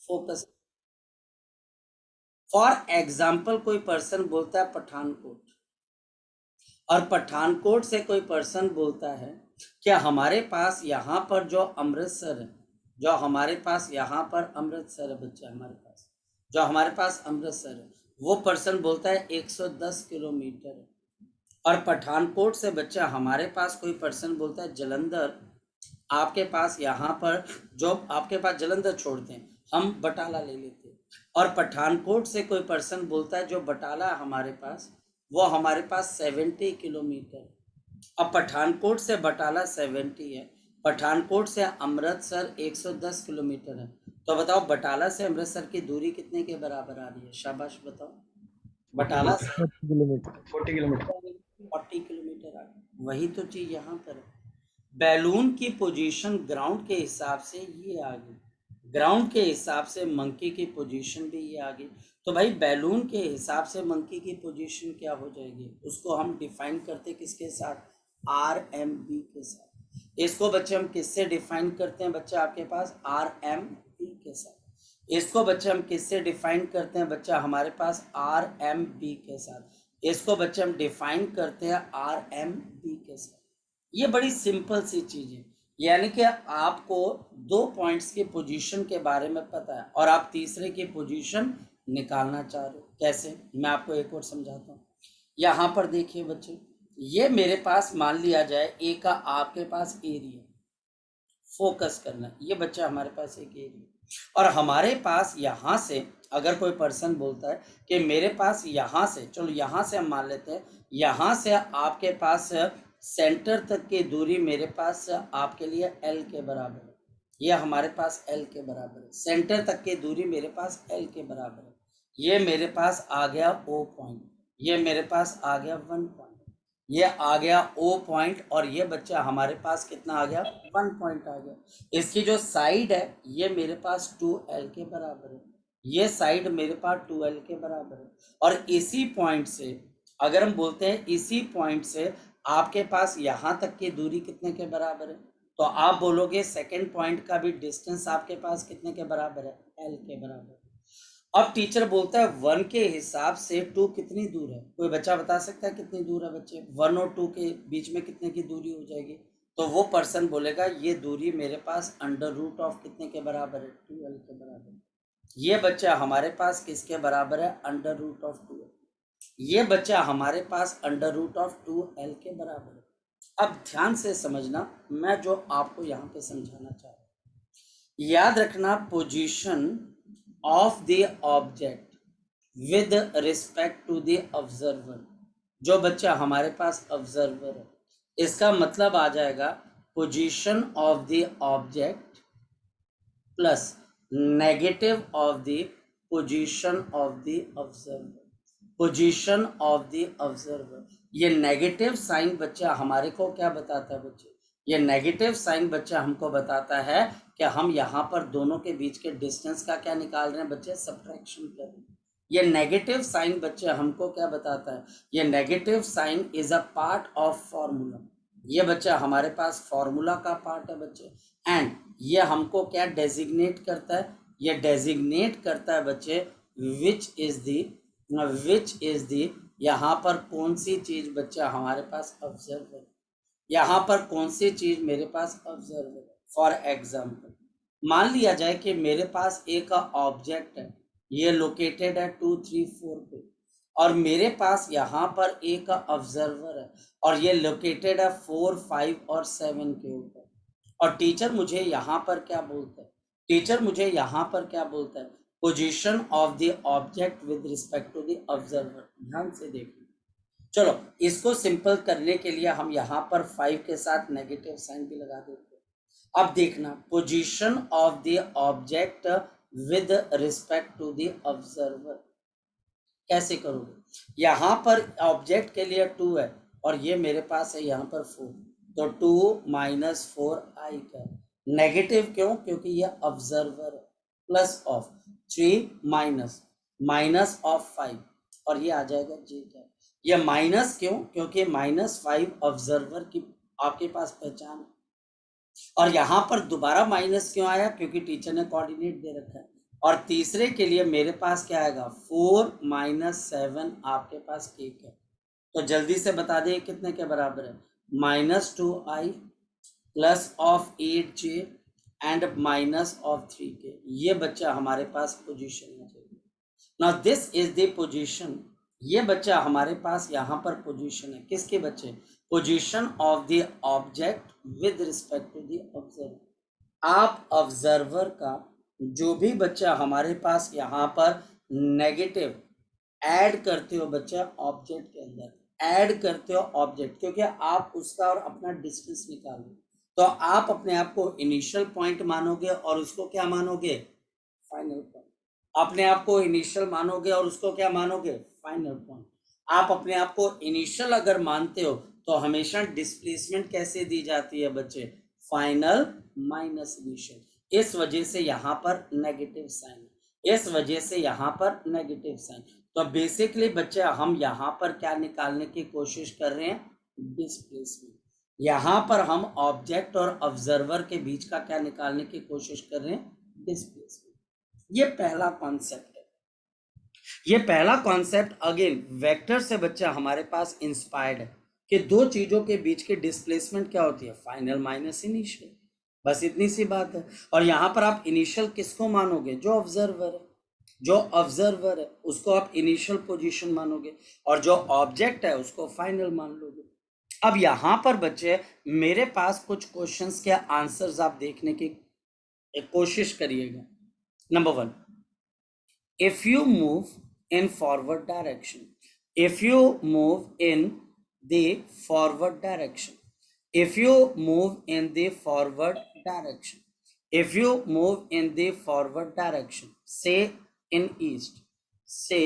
Focus. For example कोई person बोलता है पठानकोट, और पठानकोट से कोई पर्सन बोलता है क्या हमारे पास यहाँ पर जो अमृतसर है, जो हमारे पास यहाँ पर अमृतसर है बच्चा, हमारे पास जो हमारे पास अमृतसर है, वो पर्सन बोलता है 110 किलोमीटर है। और पठानकोट से बच्चा हमारे पास कोई पर्सन बोलता है जलंधर, आपके पास यहाँ पर जो आपके पास जलंधर छोड़ते हैं, हम बटाला ले लेते हैं। और पठानकोट से कोई पर्सन बोलता है जो बटाला हमारे पास, वो हमारे पास 70 किलोमीटर। अब पठानकोट से बटाला 70 है, पठानकोट से अमृतसर 110 किलोमीटर है। तो बताओ बटाला से अमृतसर की दूरी कितने के बराबर आ रही है? शाबाश बताओ। बटाला से 40 किलोमीटर 40 किलोमीटर आ गई। वही तो चीज यहाँ पर है। बैलून की पोजीशन ग्राउंड के हिसाब से ये आ गई, ग्राउंड के हिसाब से मंकी की पोजीशन भी ये आ गई। तो भाई बैलून के हिसाब से मंकी की पोजीशन क्या हो जाएगी, उसको हम डिफाइन करते किसके साथ? आर एम बी के साथ। इसको बच्चे हम किससे डिफाइन करते हैं बच्चा? आपके पास आर एम बी के साथ। इसको बच्चे हम किससे डिफाइन करते हैं बच्चा? हमारे पास आर एम बी के साथ। इसको बच्चे हम डिफाइन करते हैं आर एम बी के साथ। ये बड़ी सिंपल सी चीज है, यानी कि आपको 2 पॉइंट्स की पोजीशन के बारे में पता है और आप तीसरे की पोजीशन निकालना चाह रहे हो। कैसे? मैं आपको एक और समझाता हूँ। यहाँ पर देखिए बच्चे, ये मेरे पास मान लिया जाए ए का आपके पास एरिया, फोकस करना, ये बच्चा हमारे पास एक एरिया। और हमारे पास यहाँ से अगर कोई पर्सन बोलता है कि मेरे पास यहाँ से, चलो यहाँ से हम मान लेते हैं, यहाँ से आपके पास सेंटर तक की दूरी मेरे पास आपके लिए एल के बराबर है। ये हमारे पास एल के बराबर है, सेंटर तक की दूरी मेरे पास एल के बराबर है। ये मेरे पास आ गया ओ पॉइंट, ये मेरे पास आ गया 1 पॉइंट, ये आ गया ओ पॉइंट, और ये बच्चा हमारे पास कितना आ गया? 1 पॉइंट आ गया। इसकी जो साइड है ये मेरे पास 2l के बराबर है, ये साइड मेरे पास 2l के बराबर है। और इसी पॉइंट से अगर हम बोलते हैं इसी पॉइंट से आपके पास यहाँ तक की दूरी कितने के बराबर है, तो आप बोलोगे सेकेंड पॉइंट का भी डिस्टेंस आपके पास कितने के बराबर है? l के बराबर। अब टीचर बोलता है 1 के हिसाब से 2 कितनी दूर है? कोई बच्चा बता सकता है कितनी दूर है बच्चे? 1 और 2 के बीच में कितने की दूरी हो जाएगी? तो वो पर्सन बोलेगा ये दूरी मेरे पास अंडर रूट ऑफ कितने के बराबर है? 2l के बराबर। ये बच्चा हमारे पास किसके बराबर है? Under root of 2l। ये बच्चा हमारे पास अंडर रूट ऑफ 2l के बराबर है। अब ध्यान से समझना मैं जो आपको यहाँ पे समझाना चाह रहा हूँ। याद रखना position of the object with respect to the observer. जो बच्चा हमारे पास ऑब्जर्वर है, इसका मतलब आ जाएगा position of the object plus negative of the position of the observer. Position of the observer, ये नेगेटिव साइन बच्चा हमारे को क्या बताता है बच्चे? ये नेगेटिव साइन बच्चा हमको बताता है कि हम यहाँ पर दोनों के बीच के डिस्टेंस का क्या निकाल रहे हैं बच्चे? सब्ट्रैक्शन कर रहे हैं। ये नेगेटिव साइन बच्चे हमको क्या बताता है? ये negative sign is a part of formula. ये बच्चा हमारे पास फॉर्मूला का पार्ट है बच्चे। एंड ये हमको क्या डेजिग्नेट करता है? ये डेजिग्नेट करता है बच्चे विच इज दी, यहाँ पर कौन सी चीज बच्चा हमारे पास ऑब्जर्व है, यहाँ पर कौन सी चीज मेरे पास ऑब्जर्व है। फॉर एग्जाम्पल मान लिया जाए कि मेरे पास एक ऑब्जेक्ट है, ये लोकेटेड है 2, 3, 4 पे, और मेरे पास यहाँ पर एक ऑब्जर्वर है और ये लोकेटेड है 4, 5 और 7 के ऊपर। और टीचर मुझे यहाँ पर क्या बोलता है? टीचर मुझे यहाँ पर क्या बोलता है? Position of the object with respect to the observer. ध्यान से देखिए, चलो इसको सिंपल करने के लिए हम यहाँ पर 5 के साथ नेगेटिव साइन भी लगा देते हैं। अब देखना position of the object with respect to the observer कैसे करोगे? यहाँ पर ऑब्जेक्ट के लिए 2 है और ये मेरे पास है यहाँ पर 4, तो 2 माइनस 4 आई का नेगेटिव क्यों? क्योंकि ये ऑब्जर्वर है, प्लस ऑफ 3 माइनस ऑफ 5 और ये आ जाएगा जे का। ये माइनस क्यों? क्योंकि -5 ऑब्जर्वर की आपके पास पहचान है। और यहाँ पर दोबारा माइनस क्यों आया? क्योंकि टीचर ने कोऑर्डिनेट दे रखा है। और तीसरे के लिए मेरे पास क्या आएगा 4 माइनस 7 आपके पास केक है। तो जल्दी से बता दें कितने के बराबर है, -2i plus of 8j and minus of 3k। ये बच्चा हमारे पास पोजीशन में चाहिए। Now this is the position, ये बच्चा हमारे पास यहाँ पर पोजीशन है किसके बच्चे, position of the object with respect to the observer. आप ऑब्जर्वर का जो भी बच्चा हमारे पास यहाँ पर नेगेटिव ऐड करते हो बच्चा ऑब्जेक्ट के अंदर, ऐड करते हो ऑब्जेक्ट, क्योंकि आप उसका और अपना डिस्टेंस निकालो, तो आप अपने आप को इनिशियल पॉइंट मानोगे और उसको क्या मानोगे, फाइनल पॉइंट। अपने आप को इनिशियल मानोगे और उसको क्या मानोगे, फाइनल पॉइंट। आप अपने आप को इनिशियल अगर मानते हो तो हमेशा डिस्प्लेसमेंट कैसे दी जाती है बच्चे, फाइनल माइनस इनिशियल। इस वजह से यहाँ पर नेगेटिव साइन, इस वजह से यहाँ पर नेगेटिव साइन। तो बेसिकली बच्चे हम यहाँ पर क्या निकालने की कोशिश कर रहे हैं, डिस्प्लेसमेंट। यहाँ पर हम ऑब्जेक्ट और ऑब्जर्वर के बीच का क्या निकालने की कोशिश कर रहे हैं, डिस्प्लेसमेंट। ये पहला कॉन्सेप्ट है। ये पहला कॉन्सेप्ट अगेन वेक्टर से बच्चा हमारे पास इंस्पायर्ड है कि दो चीजों के बीच की डिस्प्लेसमेंट क्या होती है, फाइनल माइनस इनिशियल, बस इतनी सी बात है। और यहाँ पर आप इनिशियल किसको मानोगे, जो ऑब्जर्वर है, जो ऑब्जर्वर है उसको आप इनिशियल पोजीशन मानोगे और जो ऑब्जेक्ट है उसको फाइनल मान लोगे। अब यहाँ पर बच्चे मेरे पास कुछ क्वेश्चंस के आंसर्स आप देखने की कोशिश करिएगा। Number 1, if you move in forward direction, if you move in the forward direction, if you move in the forward direction, if you move in the forward direction, say in east, say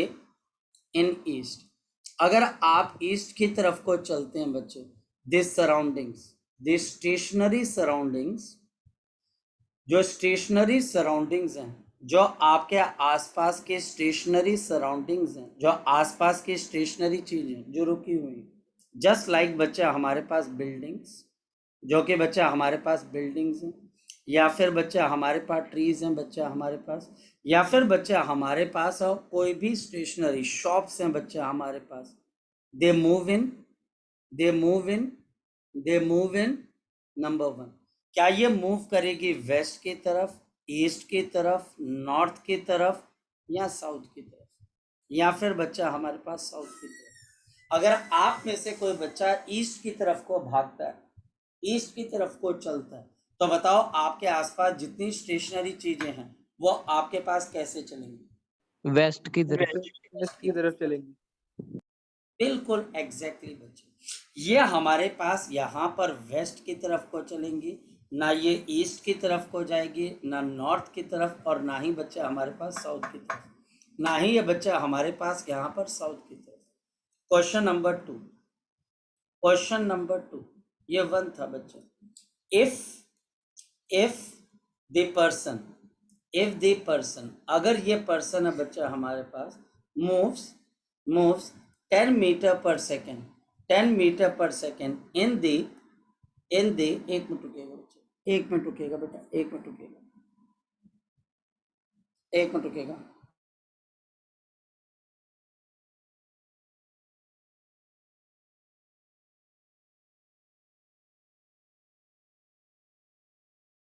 in east, अगर आप east की तरफ को चलते हैं बच्चे, this surroundings, this stationary surroundings, जो stationary surroundings हैं, जो आपके आसपास के स्टेशनरी सराउंडिंग्स हैं, जो आसपास की स्टेशनरी चीजें जो रुकी हुई, जस्ट लाइक बच्चा हमारे पास बिल्डिंग्स, जो कि बच्चा हमारे पास बिल्डिंग्स हैं, या फिर बच्चा हमारे पास ट्रीज हैं बच्चा हमारे पास, या फिर बच्चा हमारे पास और कोई भी स्टेशनरी शॉप्स हैं बच्चा हमारे पास, they move in, they move in, they move in. Number 1, क्या ये मूव करेगी वेस्ट की तरफ, ईस्ट की तरफ, नॉर्थ की तरफ या साउथ की तरफ, या फिर बच्चा हमारे पास साउथ की तरफ। अगर आप में से कोई बच्चा ईस्ट की तरफ को भागता है, ईस्ट की तरफ को चलता है, तो बताओ आपके आसपास जितनी स्टेशनरी चीजें हैं वो आपके पास कैसे चलेंगी, वेस्ट की तरफ, वेस्ट की तरफ चलेंगी। बिल्कुल एग्जैक्टली बच्चे, ये हमारे पास यहाँ पर वेस्ट की तरफ को चलेंगी, ना ये ईस्ट की तरफ को जाएगी, ना नॉर्थ की तरफ, और ना ही बच्चा हमारे पास साउथ की तरफ, ना ही ये बच्चा हमारे पास यहाँ पर साउथ की तरफ। क्वेश्चन नंबर 2, क्वेश्चन नंबर 2, ये 1 था बच्चा। If the person, if the person, अगर ये पर्सन है बच्चा हमारे पास moves 10 metre per second, 10 metre per second in the, एक मिनट रुकेगा बच्चा, एक मिनट रुकेगा बेटा, एक मिनट रुकेगा, एक मिनट रुकेगा।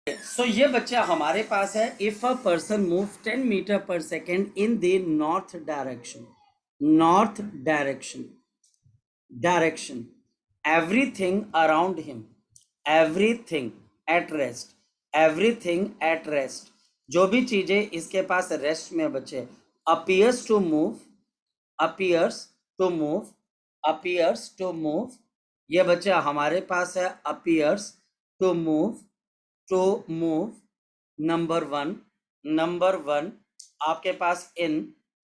सो ये बच्चा हमारे पास है, if a person move 10 metre per second in the north direction, north direction, direction, everything around him, everything at rest, everything at rest, जो भी चीजें इसके पास रेस्ट में बचे, appears to move, appears to move, appears to move, ये बच्चा हमारे पास है appears to move, to move। Number 1, number 1 आपके पास इन,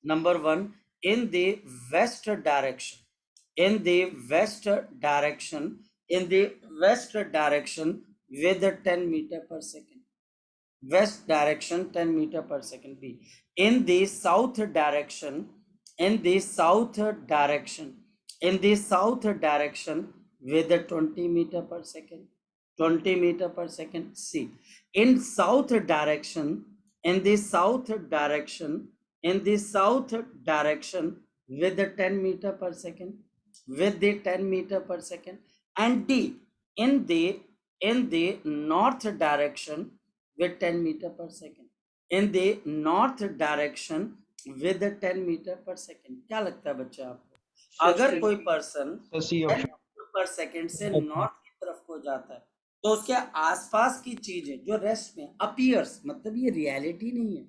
number 1 in the west direction, in the west direction, in the west direction with 10 meter per second, west direction 10 meter per second। B, in the south direction, in the south direction, in the south direction with 20 meter per second, 20 meter per second। C, in south direction, in the south direction, in the south direction with the 10 meter per second, with the 10 meter per second. And D, in the north direction with 10 meter per second, in the north direction with the 10 meter per second. क्या लगता है बच्चे आपको? अगर कोई person सी 10 option metre पर second से north की तरफ को जाता है तो उसके आसपास की चीजें जो रेस्ट में अपीयर्स, मतलब ये रियलिटी नहीं है,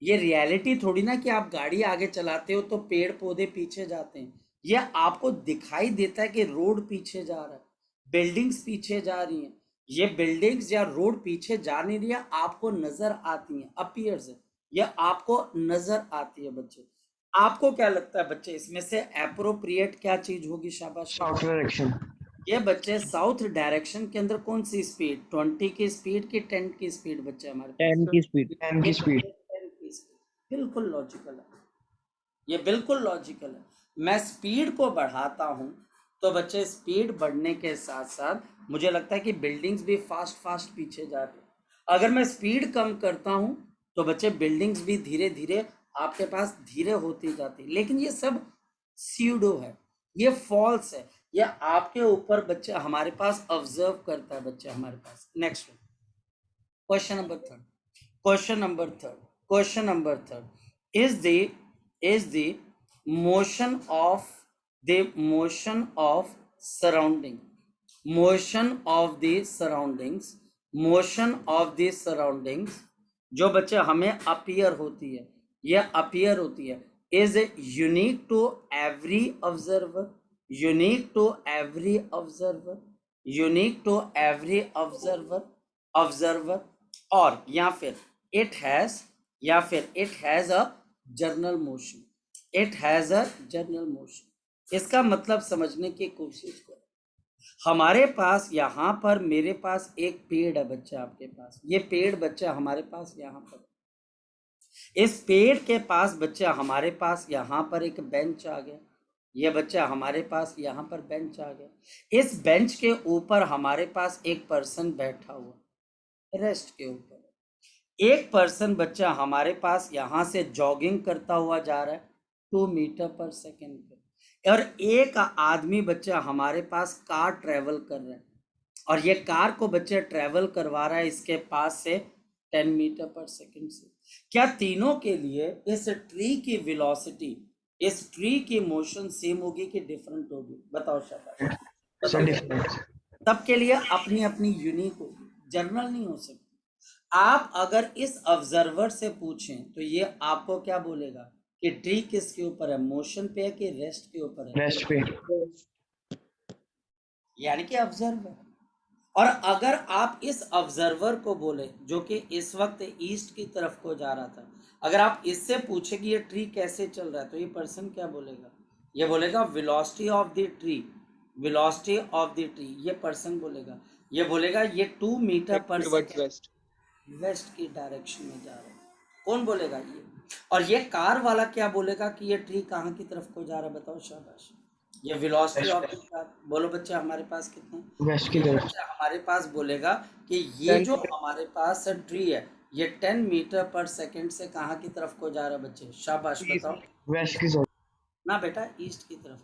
ये रियलिटी थोड़ी ना कि आप गाड़ी आगे चलाते हो तो पेड़ पौधे पीछे जाते हैं। ये आपको दिखाई देता है कि रोड पीछे जा रहा है, बिल्डिंग्स पीछे जा रही हैं। ये बिल्डिंग्स या रोड पीछे जा नहीं रही है, आपको नजर आती हैं, अपीयर्स है, ये आपको नजर आती है बच्चे। आपको क्या लगता है बच्चे, इसमें से एप्रोप्रिएट क्या चीज होगी? शाबाश। साउथ डायरेक्शन ये बच्चे साउथ डायरेक्शन के अंदर कौन सी स्पीड, 20 की स्पीड की 10 की स्पीड बच्चे हमारे पास? 10 की स्पीड। 10 की स्पीड 10 की स्पीड। बिल्कुल लॉजिकल है, ये बिल्कुल लॉजिकल है। मैं स्पीड को बढ़ाता हूं तो बच्चे स्पीड बढ़ने के साथ साथ मुझे लगता है कि बिल्डिंग्स भी फास्ट फास्ट पीछे जा रही है। अगर मैं स्पीड कम करता हूं तो बच्चे बिल्डिंग्स भी धीरे धीरे आपके पास धीरे होती जाती है। लेकिन ये सब स्यूडो है, ये फॉल्स है, ये आपके ऊपर बच्चे हमारे पास ऑब्जर्व करता है बच्चे हमारे पास। Next question number third, question number third, question number third is the motion of surrounding, motion of the surroundings, motion of the surroundings जो बच्चे हमें अपीयर होती है, ये अपीयर होती है, is unique to every observer, unique to every observer, unique to every observer, और या फिर it has a journal motion, it has a journal motion. इसका मतलब समझने की कोशिश करो। हमारे पास यहाँ पर, मेरे पास एक पेड़ है बच्चा, आपके पास ये पेड़ बच्चा हमारे पास यहाँ पर, इस पेड़ के पास बच्चा हमारे पास यहाँ पर एक बेंच आ गया, ये बच्चा हमारे पास यहाँ पर बेंच आ गया। इस बेंच के ऊपर हमारे पास एक पर्सन बैठा हुआ, रेस्ट के ऊपर। एक पर्सन बच्चा हमारे पास यहाँ से जॉगिंग करता हुआ जा रहा है 2 मीटर पर सेकेंड पे, और एक आदमी बच्चा हमारे पास कार ट्रेवल कर रहा है, और ये कार को बच्चे ट्रेवल करवा रहा है इसके पास से 10 मीटर पर सेकेंड से। क्या तीनों के लिए इस ट्री की वेलोसिटी, इस ट्री की मोशन सेम होगी कि डिफरेंट होगी? बताओ शाबाश। तब के लिए अपनी अपनी यूनिक होगी, जर्नल नहीं हो सकती। आप अगर इस ऑब्जर्वर से पूछें तो ये आपको क्या बोलेगा कि ट्री किसके ऊपर है, मोशन पे है कि रेस्ट के ऊपर है? रेस्ट पे, यानी कि ऑब्जर्वर। और अगर आप इस ऑब्जर्वर को बोले जो कि इस वक्त ईस्ट की तरफ को जा रहा था, अगर आप इससे पूछे कि ये ट्री कैसे चल रहा है तो ये पर्सन क्या बोलेगा? ये बोलेगा velocity of the tree, velocity of the tree, ये पर्सन बोलेगा। ये बोलेगा ये 2 मीटर पर सेकंड वेस्ट की डायरेक्शन में जा रहा है। कौन बोलेगा? ये। और ये कार वाला क्या बोलेगा कि ये ट्री कहाँ की तरफ को जा रहा है? बताओ शाबाश। ये वेलोसिटी ऑफ द कार, बोलो बच्चे हमारे पास कितना? वेस्ट की तरफ। बच्चा हमारे पास बोलेगा कि ये जो हमारे पास ट्री है ये 10 मीटर पर सेकंड से कहाँ की तरफ को जा रहा है बच्चे? शाबाश बताओ। वेस्ट की तरफ ना बेटा, ईस्ट की तरफ।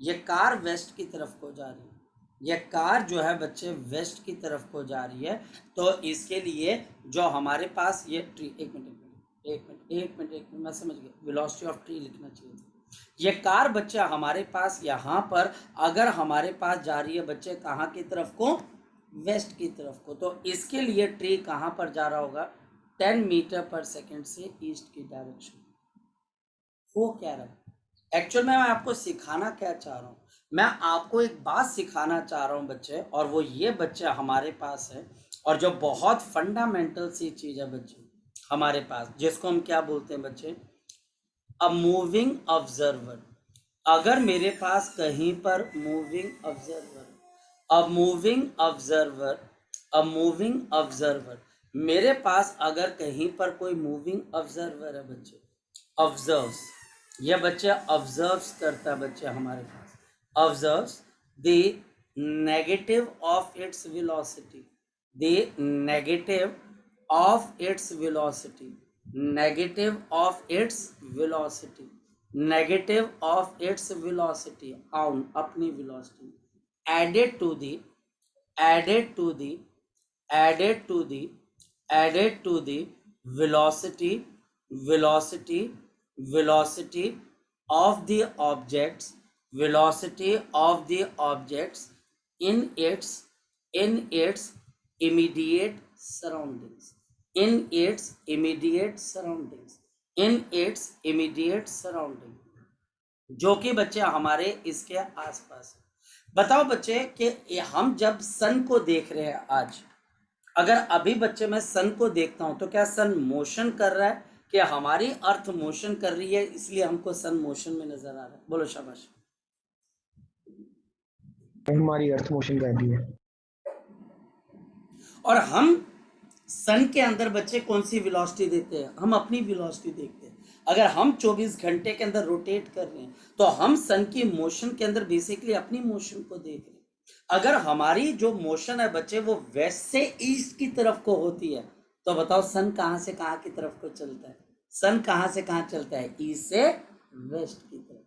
ये कार वेस्ट की तरफ को जा रही है, ये कार जो है बच्चे वेस्ट की तरफ को जा रही है। तो इसके लिए जो हमारे पास ये ट्री, एक मिनट मैं समझ गया, वेलोसिटी ऑफ ट्री लिखना चाहिए था। ये कार बच्चा हमारे पास यहाँ पर अगर हमारे पास जा रही है बच्चे कहाँ की तरफ को? वेस्ट की तरफ को। तो इसके लिए ट्री कहाँ पर जा रहा होगा? 10 मीटर पर सेकेंड से ईस्ट की डायरेक्शन। हो क्या रहा है? एक्चुअल में मैं आपको सिखाना क्या चाह रहा हूँ, मैं आपको एक बात सिखाना चाह रहा हूँ बच्चे, और वो ये बच्चे हमारे पास है और जो बहुत फंडामेंटल सी चीज़ है बच्चे हमारे पास, जिसको हम क्या बोलते हैं बच्चे? A moving observer. अगर मेरे पास कहीं पर moving observer, a moving observer, a moving observer, मेरे पास अगर कहीं पर कोई मूविंग ऑब्जर्वर है बच्चे, ऑब्जर्व्स, ये बच्चे ऑब्जर्व्स करता है बच्चे हमारे पास, observes the negative of its velocity, the negative of its velocity, negative of its velocity, negative of its velocity on अपनी velocity, added to the added to the added to the added to the velocity velocity velocity of the objects, velocity of the objects in its immediate surroundings, in its immediate surroundings, in its immediate surrounding, जो कि बच्चे हमारे इसके आसपास है। बताओ बच्चे कि हम जब सन को देख रहे हैं आज, अगर अभी बच्चे मैं सन को देखता हूं तो क्या सन मोशन कर रहा है कि हमारी अर्थ मोशन कर रही है, इसलिए हमको सन मोशन में नजर आ रहा है? बोलो शाबाश। हमारी अर्थ मोशन कर रही है। और हम सन के अंदर बच्चे कौन सी वेलोसिटी देते हैं? हम अपनी वेलोसिटी देखते हैं। अगर हम 24 घंटे के अंदर रोटेट कर रहे हैं तो हम सन की मोशन के अंदर बेसिकली अपनी मोशन को देख रहे हैं। अगर हमारी जो मोशन है बच्चे वो वेस्ट से ईस्ट की तरफ को होती है तो बताओ सन कहां से कहां की तरफ को चलता है? सन कहां से कहां चलता है? ईस्ट से वेस्ट की तरफ।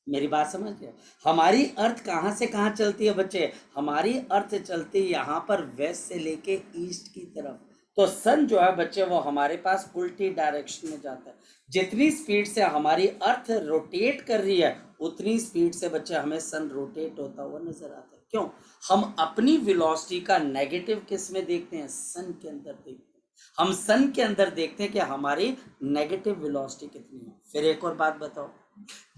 मेरी बात समझ गए? हमारी अर्थ कहां से कहां चलती है बच्चे? हमारी अर्थ चलती है यहाँ पर वेस्ट से लेके ईस्ट की तरफ। तो सन जो है बच्चे वो हमारे पास उल्टी डायरेक्शन में जाता है। जितनी स्पीड से हमारी अर्थ रोटेट कर रही है उतनी स्पीड से बच्चे हमें सन रोटेट होता हुआ नजर आता है। क्यों? हम अपनी वेलोसिटी का नेगेटिव किस में देखते हैं? सन के अंदर देखते हैं। हम सन के अंदर देखते हैं कि हमारी नेगेटिव वेलोसिटी कितनी है। फिर एक और बात बताओ,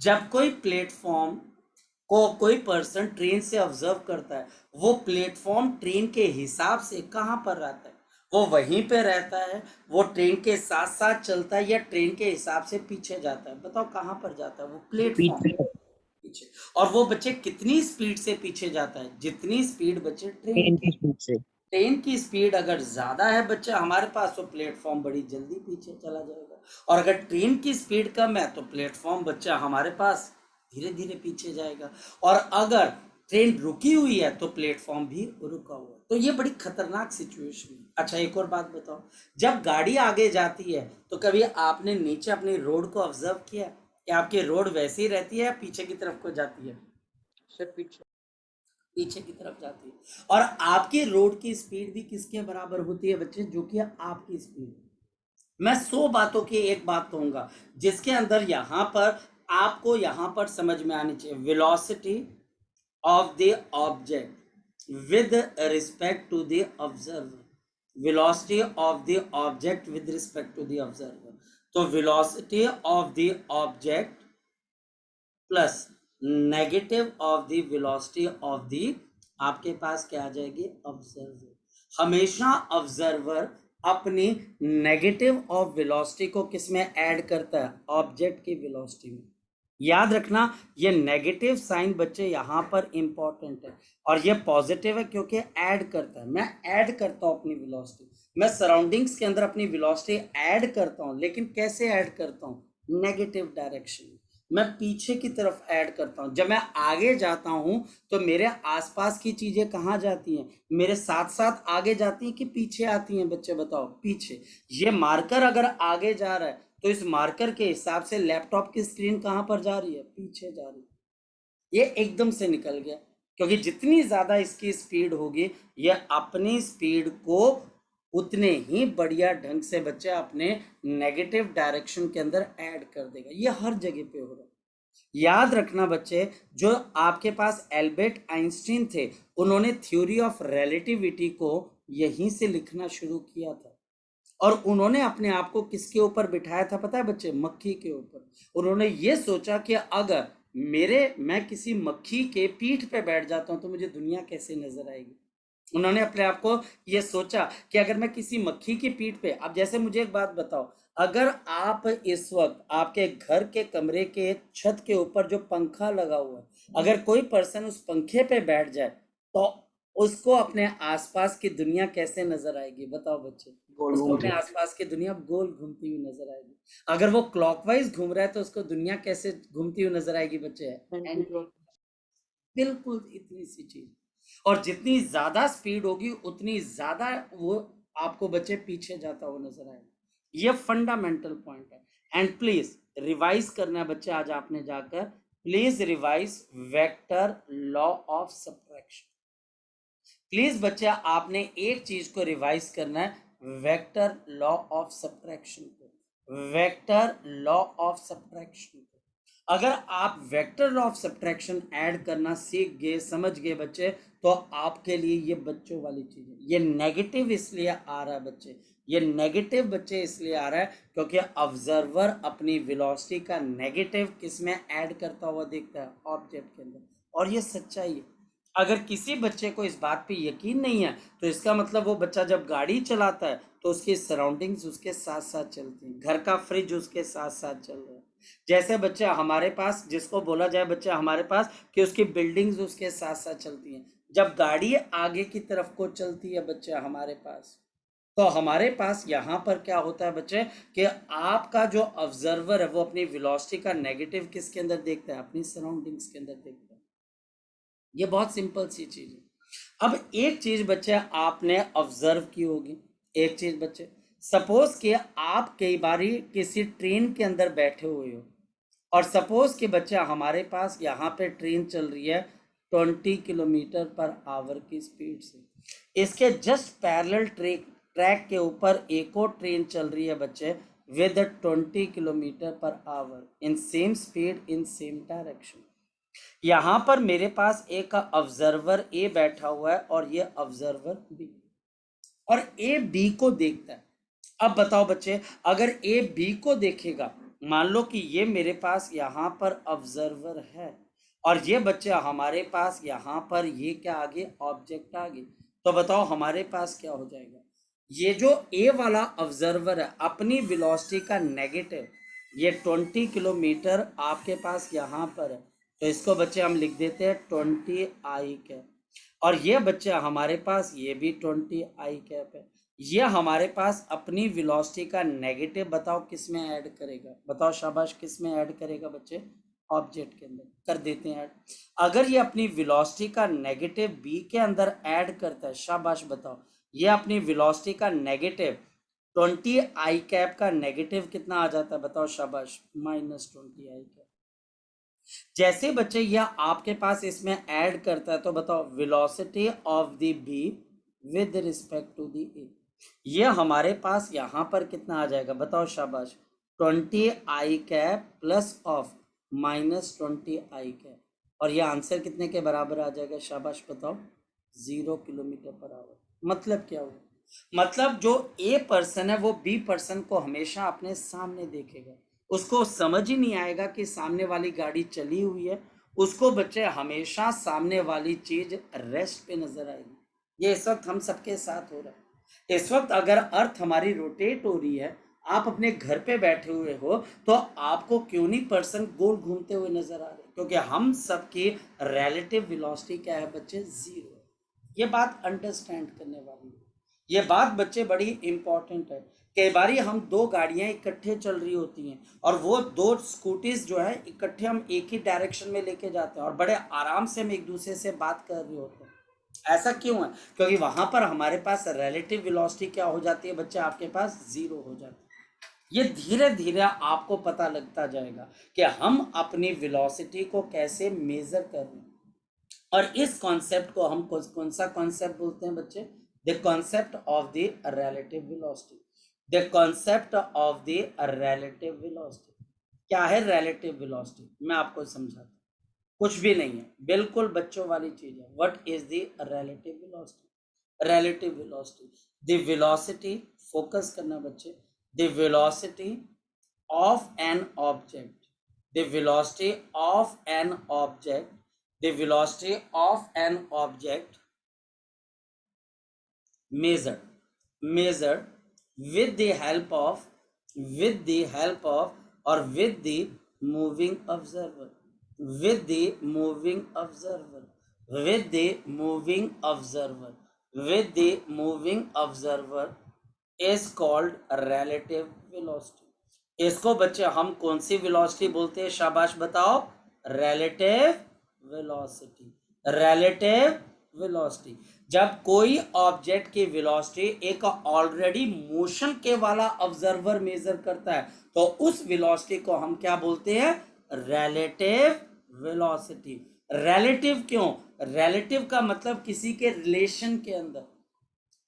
जब कोई प्लेटफॉर्म को कोई पर्सन ट्रेन से ऑब्जर्व करता है, वो प्लेटफॉर्म ट्रेन के हिसाब से कहाँ पर रहता है? वो वहीं पे रहता है, वो ट्रेन के साथ साथ चलता है या ट्रेन के हिसाब से पीछे जाता है? बताओ कहाँ पर जाता है? वो प्लेटफॉर्म पीछे। और वो बच्चे कितनी स्पीड से पीछे जाता है? जितनी स्पीड बच्चे ट्रेन की स्पीड से। ट्रेन की स्पीड अगर ज्यादा है बच्चे हमारे पास तो प्लेटफॉर्म बड़ी जल्दी पीछे चला जाएगा, और अगर ट्रेन की स्पीड कम है तो प्लेटफॉर्म बच्चा हमारे पास धीरे धीरे पीछे जाएगा, और अगर ट्रेन रुकी हुई है तो प्लेटफॉर्म भी रुका हुआ है। तो ये बड़ी खतरनाक सिचुएशन है। अच्छा एक और बात बताओ, जब गाड़ी आगे जाती है तो कभी आपने नीचे अपनी रोड को ऑब्जर्व किया कि आपकी रोड वैसी रहती है या पीछे की तरफ को जाती है? सर पीछे की तरफ जाती है। और आपकी रोड की स्पीड भी किसके बराबर होती है बच्चे? जो कि आपकी स्पीड। मैं 100 बातों की एक बात कहूंगा जिसके अंदर यहां पर आपको यहां पर समझ में आनी चाहिए। Velocity of the object with respect to the observer, velocity of the object with respect to the observer. तो velocity of the object plus negative of the velocity of the, आपके पास क्या आ जाएगी? ऑब्जर्वर। हमेशा ऑब्जर्वर अपनी negative of velocity को किस में ऐड करता है? ऑब्जेक्ट की वेलोसिटी में। याद रखना ये नेगेटिव साइन बच्चे यहाँ पर इंपॉर्टेंट है, और ये पॉजिटिव है क्योंकि ऐड करता है। मैं ऐड करता हूँ अपनी वेलोसिटी, मैं सराउंडिंग्स के अंदर अपनी वेलोसिटी ऐड करता हूँ, लेकिन कैसे ऐड करता हूँ? नेगेटिव डायरेक्शन में। मैं पीछे की तरफ ऐड करता हूं। जब मैं आगे जाता हूं तो मेरे आसपास की चीजें कहां जाती हैं? मेरे साथ साथ आगे जाती हैं कि पीछे आती हैं बच्चे? बताओ पीछे। ये मार्कर अगर आगे जा रहा है तो इस मार्कर के हिसाब से लैपटॉप की स्क्रीन कहां पर जा रही है? पीछे जा रही है। ये एकदम से निकल गया क्योंकि जितनी ज्यादा इसकी स्पीड होगी ये अपनी स्पीड को उतने ही बढ़िया ढंग से बच्चे अपने नेगेटिव डायरेक्शन के अंदर ऐड कर देगा। ये हर जगह पे हो रहा है। याद रखना बच्चे, जो आपके पास एल्बर्ट आइंस्टीन थे उन्होंने थ्योरी ऑफ रिलेटिविटी को यहीं से लिखना शुरू किया था, और उन्होंने अपने आप को किसके ऊपर बिठाया था पता है बच्चे? मक्खी के ऊपर। उन्होंने ये सोचा कि अगर मैं किसी मक्खी के पीठ पे बैठ जाता हूं तो मुझे दुनिया कैसे नजर आएगी। उन्होंने अपने आप को ये सोचा कि अगर मैं किसी मक्खी की पीठ पे, अब जैसे मुझे एक बात बताओ, अगर आप इस वक्त आपके घर के कमरे के छत के ऊपर जो पंखा लगा हुआ है, अगर कोई पर्सन उस पंखे पे बैठ जाए तो उसको अपने आसपास की दुनिया कैसे नजर आएगी? बताओ बच्चे। उसको अपने आसपास की दुनिया गोल घूमती हुई नजर आएगी। अगर वो क्लॉकवाइज घूम रहा है तो उसको दुनिया कैसे घूमती हुई नजर आएगी बच्चे? बिल्कुल इतनी सी चीज। और जितनी ज्यादा स्पीड होगी उतनी ज्यादा वो आपको बच्चे पीछे जाता हुआ नजर आएगा। ये फंडामेंटल पॉइंट है। एंड प्लीज रिवाइज करना है बच्चे, आज आपने जाकर please revise vector law of subtraction. Please बच्चे आपने एक चीज को रिवाइज करना है, वेक्टर लॉ ऑफ सब्ट्रैक्शन को, वेक्टर लॉ ऑफ सब्ट्रैक्शन को। अगर आप vector law of subtraction add करना सीख गए, समझ गए बच्चे, तो आपके लिए ये बच्चों वाली चीज है। ये नेगेटिव इसलिए आ रहा है बच्चे, ये नेगेटिव बच्चे इसलिए आ रहा है क्योंकि ऑब्जर्वर अपनी वेलोसिटी का नेगेटिव किस में ऐड करता हुआ देखता है, ऑब्जेक्ट के अंदर। और ये सच्चाई है। अगर किसी बच्चे को इस बात पे यकीन नहीं है तो इसका मतलब वो बच्चा जब गाड़ी चलाता है तो उसकी सराउंडिंग्स उसके साथ साथ चलती हैं, घर का फ्रिज उसके साथ साथ चल रहा है। जैसे बच्चा हमारे पास, जिसको बोला जाए बच्चा हमारे पास कि उसकी बिल्डिंग्स उसके साथ साथ चलती हैं। जब गाड़ी आगे की तरफ को चलती है बच्चा हमारे पास, तो हमारे पास यहाँ पर क्या होता है बच्चे कि आपका जो ऑब्जर्वर है वो अपनी वेलोसिटी का नेगेटिव किसके अंदर देखता है, अपनी सराउंडिंग्स के अंदर देखता है। ये बहुत सिंपल सी चीज है। अब एक चीज बच्चे आपने ऑब्जर्व की होगी, एक चीज बच्चे, सपोज कि आप कई बारी किसी ट्रेन के अंदर बैठे हुए हो और सपोज कि बच्चा हमारे पास यहाँ पे ट्रेन चल रही है 20 किलोमीटर पर आवर की स्पीड से। इसके जस्ट पैरेलल ट्रैक के ऊपर एक और ट्रेन चल रही है बच्चे with 20 kilometre per hour in same speed in same direction. यहाँ पर मेरे पास एक ऑब्जर्वर ए बैठा हुआ है और ये ऑब्जर्वर बी, और ए बी को देखता है। अब बताओ बच्चे, अगर ए बी को देखेगा, मान लो कि ये मेरे पास यहाँ पर ऑब्जर्वर है और ये बच्चे हमारे पास यहाँ पर ये क्या आ गए, ऑब्जेक्ट आ गए, तो बताओ हमारे पास क्या हो जाएगा। ये जो ए वाला ऑब्जर्वर है अपनी वेलोसिटी का नेगेटिव, ये 20 किलोमीटर आपके पास यहाँ पर है, तो इसको बच्चे हम लिख देते हैं 20 आई कैप। और ये बच्चे हमारे पास ये भी 20 आई कैप है। ये हमारे पास अपनी वेलोसिटी का नेगेटिव बताओ किस में ऐड करेगा, बताओ शाबाश, किस में ऐड करेगा बच्चे, ऑब्जेक्ट के अंदर कर देते हैं ऐड। अगर ये अपनी वेलोसिटी का नेगेटिव बी के अंदर ऐड करता है, शाबाश बताओ, ये अपनी वेलोसिटी का नेगेटिव 20 आई कैप का नेगेटिव कितना आ जाता है, बताओ शाबाश, -20 आई कैप। जैसे बच्चे यह आपके पास इसमें ऐड करता है तो बताओ velocity of the B with respect to the A, ये हमारे पास यहाँ पर कितना आ जाएगा, बताओ शाबाश, 20 i cap plus of -20 i cap. और ये आंसर कितने के बराबर आ जाएगा, शाबाश बताओ, 0 किलोमीटर पर आवर। मतलब क्या हुआ, मतलब जो ए पर्सन है वो बी पर्सन को हमेशा अपने सामने देखेगा, उसको समझ ही नहीं आएगा कि सामने वाली गाड़ी चली हुई है, उसको बच्चे हमेशा सामने वाली चीज रेस्ट पे नजर आएगी। ये इस वक्त हम सबके साथ हो रहा है। इस वक्त अगर अर्थ हमारी रोटेट हो रही है, आप अपने घर पे बैठे हुए हो, तो आपको क्यों नहीं पर्सन गोल घूमते हुए नजर आ रहे, क्योंकि हम सबकी रिलेटिव वेलोसिटी क्या है बच्चे, 0 है। ये बात अंडरस्टैंड करने वाली है, ये बात बच्चे बड़ी इंपॉर्टेंट है। कई बारी हम दो गाड़ियां इकट्ठे चल रही होती हैं और वो दो स्कूटीज जो है इकट्ठे हम एक ही डायरेक्शन में लेके जाते हैं और बड़े आराम से हम एक दूसरे से बात कर रहे होते हैं। ऐसा क्यों है, क्योंकि वहां पर हमारे पास रिलेटिव वेलोसिटी क्या हो जाती है बच्चे, आपके पास 0 हो जाती है। ये धीरे धीरे आपको पता लगता जाएगा कि हम अपनी वेलोसिटी को कैसे मेजर कर रहे हैं। और इस कॉन्सेप्ट को हम कौन सा कॉन्सेप्ट बोलते हैं बच्चे, the concept of the relative velocity, the concept of the relative velocity. क्या है रिलेटिव वेलोसिटी, मैं आपको समझाता हूँ। कुछ भी नहीं है, बिल्कुल बच्चों वाली चीज है। What is the relative velocity, relative velocity, the velocity, focus करना बच्चे, the velocity of an object, the velocity of an object, the velocity of an object measured with the help of or with the moving observer, with the moving observer, with the moving observer, with the moving observer is called relative velocity। इसको बच्चे हम कौन सी velocity बोलते हैं, शाबाश बताओ, relative velocity, relative velocity. जब कोई ऑब्जेक्ट की वेलोसिटी एक ऑलरेडी मोशन के वाला ऑब्जर्वर मेजर करता है तो उस वेलोसिटी को हम क्या बोलते हैं? Relative velocity. रिलेटिव क्यों? रिलेटिव का मतलब किसी के रिलेशन के अंदर।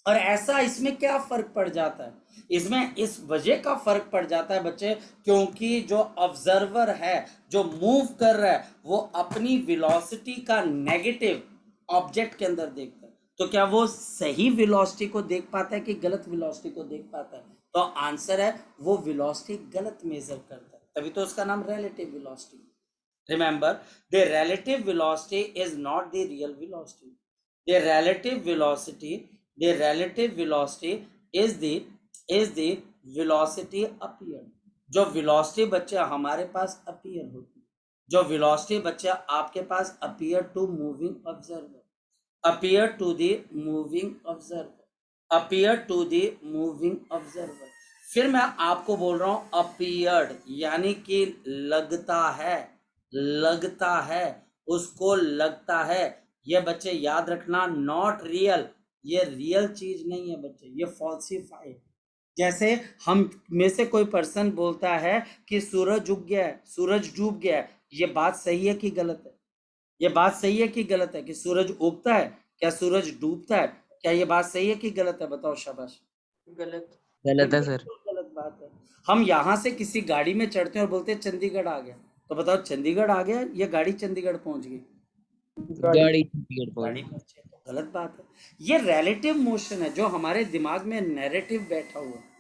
और ऐसा इसमें क्या फर्क पड़ जाता है? इसमें इस वजह का फर्क पड़ जाता है बच्चे, क्योंकि जो ऑब्जर्वर है, जो मूव कर रहा है, वो अपनी वेलोसिटी का नेगेटिव ऑब्जेक्ट के अंदर देखता है। तो क्या वो सही वेलोसिटी को देख पाता है कि गलत वेलोसिटी को देख पाता है? तो आंसर है वो वेलोसिटी गलत मेजर करता है, तभी तो उसका नाम relative velocity. Remember, the relative velocity is not the real velocity. The relative velocity, the relative velocity is the velocity appeared. जो velocity बच्चे हमारे पास appear होती है, जो velocity बच्चे आपके पास appear to moving observer, appear to the moving observer, appear to the moving observer. फिर मैं आपको बोल रहा हूं appeared, यानी कि लगता है, लगता है, उसको लगता है। ये बच्चे याद रखना, नॉट रियल, ये रियल चीज नहीं है बच्चे, ये फॉल्सिफाई। जैसे हम में से कोई पर्सन बोलता है कि सूरज उग गया है, सूरज डूब गया है, ये बात सही है कि गलत है? ये बात सही है कि गलत है? कि सूरज उगता है, क्या सूरज डूबता है? क्या ये बात सही है कि गलत है? बताओ शाबाश। गलत। गलत है ये सर। बिल्कुल गलत बात है। हम यहाँ से किसी गाड़ी में चढ़ते हैं और बोलते हैं चंडीगढ़ आ गया, तो बताओ चंडीगढ़ आ गया या गाड़ी चंडीगढ़ पहुंच गई? गाड़ी टिकट गाड़ी पर। पहुंची है, तो गलत बात है। ये रिलेटिव मोशन है जो हमारे दिमाग में नैरेटिव बैठा हुआ है।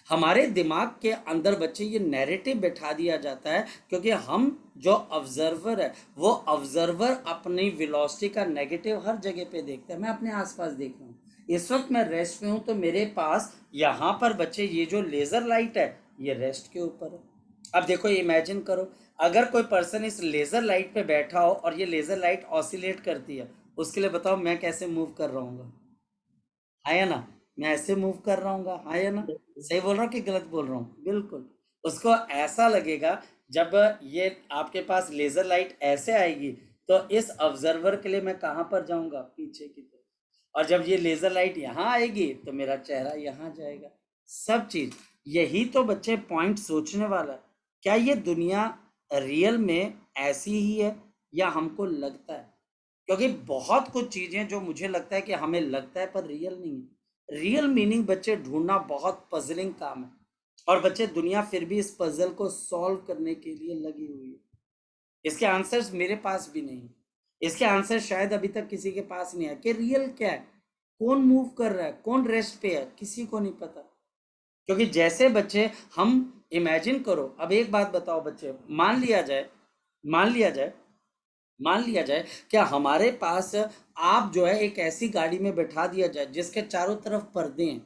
हमारे दिमाग के अंदर बच्चे ये नैरेटिव बैठा दिया जाता है, क्योंकि हम जो ऑब्जर्वर है वो ऑब्जर्वर अपनी वेलोसिटी का नेगेटिव हर जगह पे देखता है। मैं अपने आसपास देख रहा हूँ, इस वक्त मैं रेस्ट में हूँ, तो मेरे पास यहाँ पर बच्चे ये जो लेज़र लाइट है ये रेस्ट के ऊपर है। अब देखो, इमेजिन करो, अगर कोई पर्सन इस लेज़र लाइट पे बैठा हो और ये लेज़र लाइट ऑसिलेट करती है, उसके लिए बताओ मैं कैसे मूव कर रहा हूँ? हाँ या ना? मैं ऐसे मूव कर रहा हूँ, हाँ या ना? सही बोल रहा हूँ कि गलत बोल रहा हूँ? बिल्कुल। उसको ऐसा लगेगा, जब ये आपके पास लेजर लाइट ऐसे आएगी तो इस ऑब्जर्वर के लिए मैं कहाँ पर जाऊंगा? पीछे की तरफ। और जब ये लेजर लाइट यहाँ आएगी तो मेरा चेहरा यहाँ जाएगा। सब चीज यही तो बच्चे पॉइंट सोचने वाला है। क्या ये दुनिया रियल में ऐसी ही है या हमको लगता है? क्योंकि बहुत कुछ चीजें जो मुझे लगता है कि हमें लगता है पर रियल नहीं है। रियल मीनिंग बच्चे ढूंढना बहुत पजलिंग काम है, और बच्चे दुनिया फिर भी इस पजल को सॉल्व करने के लिए लगी हुई है। इसके आंसर्स मेरे पास भी नहीं, इसके आंसर शायद अभी तक किसी के पास नहीं है कि रियल क्या है, कौन मूव कर रहा है, कौन रेस्ट पे है, किसी को नहीं पता। क्योंकि जैसे बच्चे हम इमेजिन करो, अब एक बात बताओ बच्चे, मान लिया जाए मान लिया जाए क्या हमारे पास आप जो है एक ऐसी गाड़ी में बैठा दिया जाए जिसके चारों तरफ पर्दे हैं,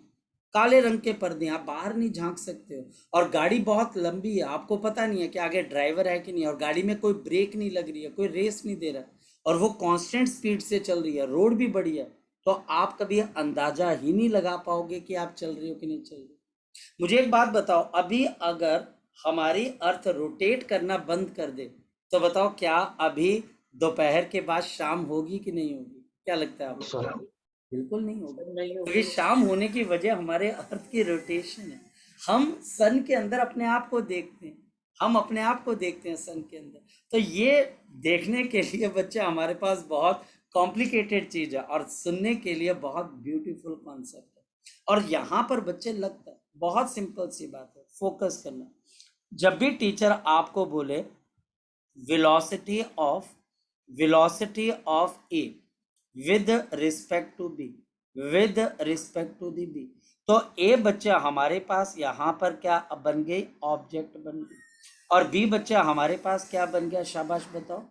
काले रंग के पर्दे, आप बाहर नहीं झांक सकते हो, और गाड़ी बहुत लंबी है, आपको पता नहीं है कि आगे ड्राइवर है कि नहीं, और गाड़ी में कोई ब्रेक नहीं लग रही है, कोई रेस नहीं दे रहा, और वो कांस्टेंट स्पीड से चल रही है, रोड भी बढ़िया है, तो आप कभी अंदाजा ही नहीं लगा पाओगे कि आप चल रही हो कि नहीं चल रही। मुझे एक बात बताओ, अभी अगर हमारी अर्थ रोटेट करना बंद कर दे तो बताओ क्या अभी दोपहर के बाद शाम होगी कि नहीं होगी? क्या लगता है आपको? बिल्कुल नहीं होगी, नहीं क्योंकि शाम होने की वजह हमारे अर्थ की रोटेशन है। हम सन के अंदर अपने आप को देखते हैं, हम अपने आप को देखते हैं सन के अंदर। तो ये देखने के लिए बच्चे हमारे पास बहुत कॉम्प्लिकेटेड चीज है, और सुनने के लिए बहुत ब्यूटीफुल कॉन्सेप्ट है। और यहाँ पर बच्चे लगता है बहुत सिंपल सी बात है, फोकस करना। जब भी टीचर आपको बोले velocity of a with respect to b, with respect to the b, तो a बच्चे हमारे पास यहाँ पर क्या बन गई? ऑब्जेक्ट बन गई। और b बच्चे हमारे पास क्या बन गया? शाबाश बताओ।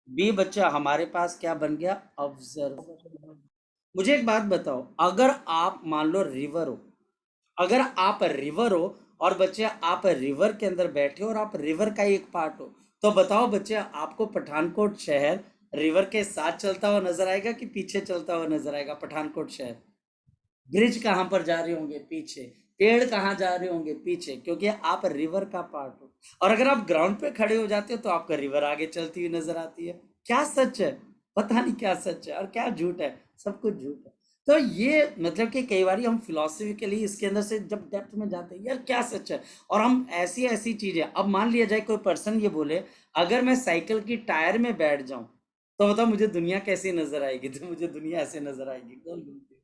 b बच्चे हमारे पास क्या बन गया? ऑब्जर्वर। मुझे एक बात बताओ, अगर आप मान लो रिवर हो, अगर आप रिवर हो और बच्चे आप रिवर के अंदर बैठे हो और आप रिवर का एक पार्ट हो, तो बताओ बच्चे आपको पठानकोट शहर रिवर के साथ चलता हुआ नजर आएगा कि पीछे चलता हुआ नजर आएगा? पठानकोट शहर, ब्रिज कहाँ पर जा रहे होंगे? पीछे। पेड़ कहाँ जा रहे होंगे? पीछे, क्योंकि आप रिवर का पार्ट हो। और अगर आप ग्राउंड पे खड़े हो जाते हो तो आपका रिवर आगे चलती हुई नजर आती है। क्या सच है? पता नहीं क्या सच है और क्या झूठ है, सब कुछ झूठ है। तो ये मतलब कि कई बार हम फिलोसफिकली इसके अंदर से जब डेप्थ में जाते हैं, यार क्या सच है, और हम ऐसी ऐसी चीजें, अब मान लिया जाए कोई पर्सन ये बोले अगर मैं साइकिल की टायर में बैठ जाऊं तो बताओ मुझे दुनिया कैसी नजर आएगी, तो मुझे दुनिया ऐसे नजर आएगी, गोल घूमती हुई।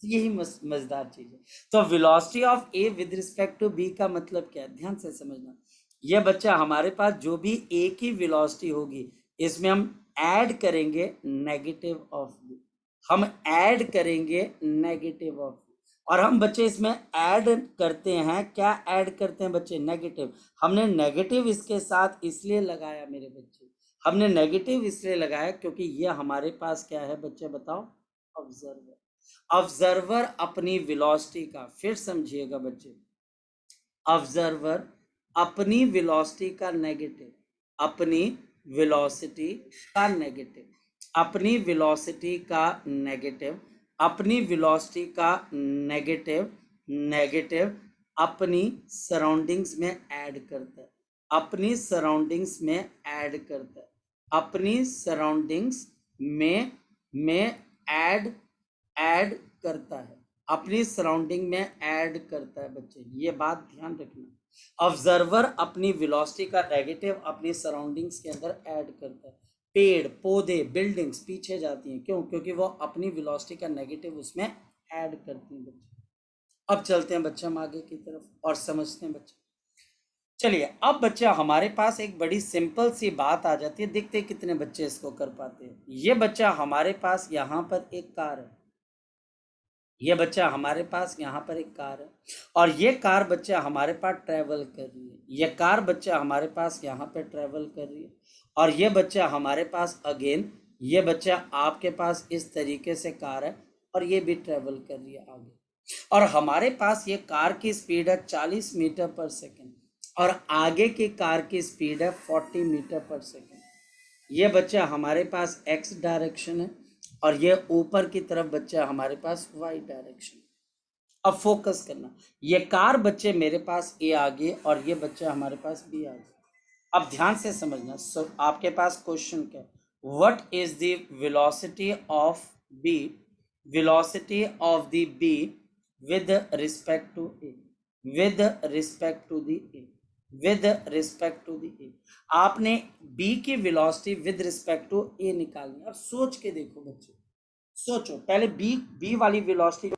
तो यही मजेदार चीज है। तो velocity of A with respect to B का मतलब क्या है, ध्यान से समझना। ये बच्चा हमारे पास जो भी ए की वेलोसिटी होगी इसमें हम ऐड करेंगे नेगेटिव ऑफ बी, हम ऐड करेंगे नेगेटिव ऑफ, और हम बच्चे इसमें ऐड करते हैं, क्या ऐड करते हैं बच्चे, नेगेटिव। हमने नेगेटिव इसके साथ इसलिए लगाया मेरे बच्चे, हमने नेगेटिव इसलिए लगाया क्योंकि ये हमारे पास क्या है बच्चे बताओ, ऑब्जर्वर। ऑब्जर्वर अपनी वेलोसिटी का, फिर समझिएगा बच्चे, ऑब्जर्वर अपनी वेलोसिटी का नेगेटिव, अपनी वेलोसिटी का नेगेटिव, अपनी वेलोसिटी का नेगेटिव, अपनी वेलोसिटी का नेगेटिव, नेगेटिव अपनी सराउंडिंग्स में ऐड करता है, अपनी सराउंडिंग्स में ऐड करता है, अपनी सराउंडिंग्स में ऐड करता है, अपनी सराउंडिंग में ऐड करता है बच्चे, ये बात ध्यान रखना। ऑब्जर्वर अपनी वेलोसिटी का नेगेटिव अपनी सराउंडिंग्स के अंदर ऐड करता है। पेड़ पौधे बिल्डिंग्स पीछे जाती हैं, क्यों, क्योंकि वो अपनी वेलोसिटी का नेगेटिव उसमें ऐड करती हैं बच्चे। अब चलते हैं बच्चे हम आगे की तरफ और समझते हैं बच्चे। चलिए अब बच्चा हमारे पास एक बड़ी सिंपल सी बात आ जाती है, देखते हैं कितने बच्चे इसको कर पाते हैं। ये बच्चा हमारे पास यहाँ पर एक कार है, ये बच्चा हमारे पास यहाँ पर एक कार है, और ये कार बच्चा हमारे पास ट्रैवल कर रही है, ये कार बच्चा हमारे पास यहाँ पे ट्रैवल कर रही है, और ये बच्चा हमारे पास अगेन, ये बच्चा आपके पास इस तरीके से कार है और ये भी ट्रैवल कर रही है आगे, और हमारे पास ये कार की स्पीड है 40 मीटर पर सेकेंड और आगे की कार की स्पीड है 40 मीटर पर सेकेंड। ये बच्चा हमारे पास एक्स डायरेक्शन है और ये ऊपर की तरफ बच्चा हमारे पास वाई डायरेक्शन। अब फोकस करना, ये कार बच्चे मेरे पास ए आगे और ये बच्चा हमारे पास बी आगे। अब ध्यान से समझना, आपके पास क्वेश्चन क्या है, what is the velocity of B, velocity of the B with respect to A, with respect to the A, with respect to the A. आपने बी की velocity with respect to A निकालनी। अब सोच के देखो बच्चे, सोचो पहले बी वाली velocity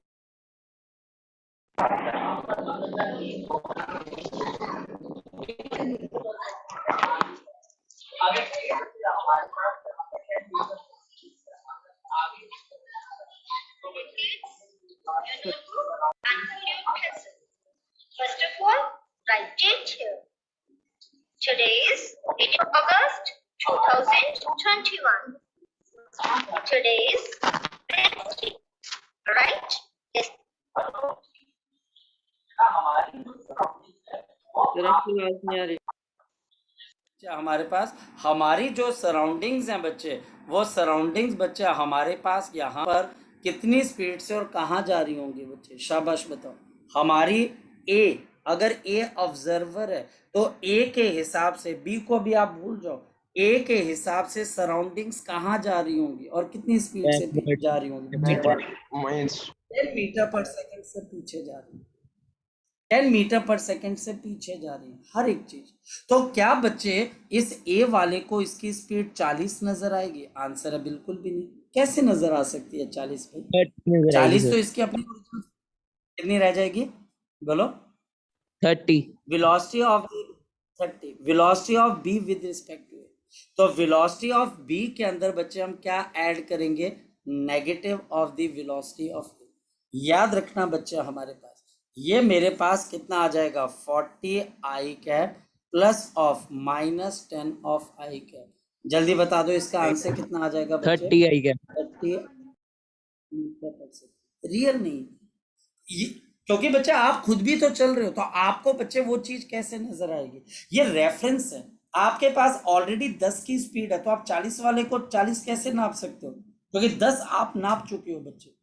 First of all, write it here. Today is 8th August 2021. Today is Wednesday, right? Yes. हमारे पास हमारी जो सराउंडिंग्स हैं बच्चे, वो सराउंडिंग्स बच्चे हमारे पास यहाँ पर कितनी स्पीड से और कहाँ जा रही होंगी बच्चे, शाबाश बताओ। हमारी ए, अगर ए ऑब्जर्वर है तो ए के हिसाब से, बी को भी आप भूल जाओ, ए के हिसाब से सराउंडिंग्स कहाँ जा रही होंगी और कितनी स्पीड से जा रही होंगी, 10 मीटर पर सेकंड से पीछे जा रही है, 10 मीटर पर सेकंड से पीछे जा रही है हर एक चीज। तो क्या बच्चे इस ए वाले को इसकी स्पीड 40 नजर आएगी? आंसर है बिल्कुल भी नहीं। कैसे नजर आ सकती है 40 पे? 40 तो इसकी अपनी कितनी रह जाएगी, बोलो? 30। Velocity of 30, velocity of B with respect to A. तो वेलोसिटी ऑफ बी के अंदर बच्चे हम क्या ऐड करेंगे, negative of the velocity of A. याद रखना बच्चे हमारे पास ये मेरे पास कितना आ जाएगा, 40 i cap plus of -10 of i cap. जल्दी बता दो इसका आंसर कितना आ जाएगा बच्चे? 30 आई कैप। 30 रियल नहीं, क्योंकि बच्चे आप खुद भी तो चल रहे हो, तो आपको बच्चे वो चीज कैसे नजर आएगी? ये रेफरेंस है, आपके पास ऑलरेडी 10 की स्पीड है तो आप 40 वाले को 40 कैसे नाप सकते हो, क्योंकि 10 आप नाप चुके हो बच्चे।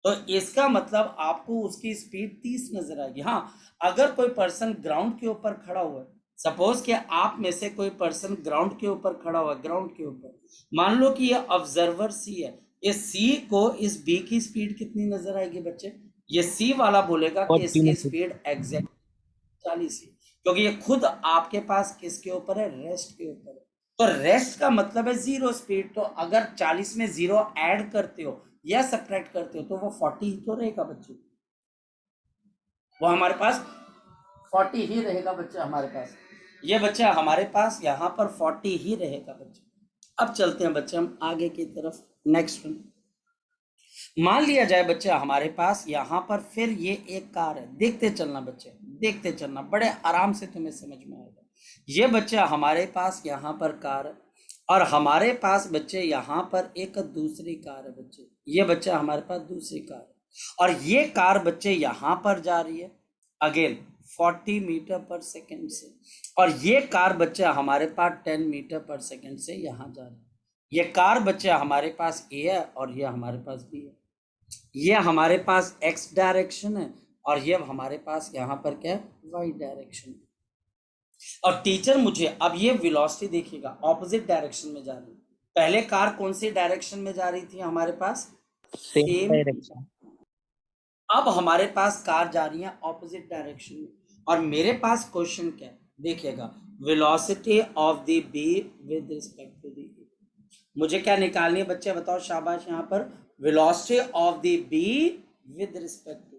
तो इसका मतलब आपको उसकी स्पीड 30 नजर आएगी। हाँ, अगर कोई पर्सन ग्राउंड के ऊपर खड़ा हुआ है, सपोज कि आप में से कोई पर्सन ग्राउंड के ऊपर खड़ा हुआ, ग्राउंड के ऊपर, मान लो कि ये ऑब्जर्वर सी है, इस सी को इस बी की स्पीड कितनी नजर आएगी बच्चे? ये सी वाला बोलेगा कि 40 इसकी में से स्पीड एग्जैक्ट 40 है, क्योंकि ये खुद आपके पास किसके ऊपर है? रेस्ट के ऊपर है। तो रेस्ट का मतलब है जीरो स्पीड। तो अगर 40 में जीरो ऐड करते हो या सब्ट्रैक्ट करते हो तो वो 40 ही तो रहेगा बच्चे, वो हमारे पास 40 ही रहेगा बच्चे हमारे पास। ये बच्चा हमारे पास यहाँ पर 40 ही रहेगा बच्चे। अब चलते हैं बच्चे हम आगे की तरफ, नेक्स्ट वन। मान लिया जाए बच्चे हमारे पास यहाँ पर फिर ये एक कार है, देखते चलना बच्चे, देखते चलना, बड़े आराम से तुम्हें समझ में आएगा। ये बच्चा हमारे पास यहाँ पर कार है और हमारे पास बच्चे यहाँ पर एक दूसरी कार है बच्चे, ये बच्चा हमारे पास दूसरी कार है और ये कार बच्चे यहाँ पर जा रही है अगेन 40 मीटर पर सेकेंड से, और ये कार बच्चा हमारे पास 10 मीटर पर सेकेंड से यहाँ जा रही है। ये कार बच्चा हमारे पास ए है और ये हमारे पास बी है। ये हमारे पास एक्स डायरेक्शन है और ये हमारे पास यहाँ पर क्या है? वाई डायरेक्शन है। और टीचर मुझे अब ये वेलोसिटी देखिएगा ऑपोजिट डायरेक्शन में जा रही है। पहले कार कौन सी डायरेक्शन में जा रही थी हमारे पास? Same same. डायरेक्शन। अब हमारे पास कार जा रही है ऑपोजिट डायरेक्शन में और मेरे पास क्वेश्चन क्या है देखिएगा, velocity of the B with respect to the A. मुझे क्या निकालनी है बच्चे बताओ, शाबाश। यहाँ पर velocity of the B with respect to,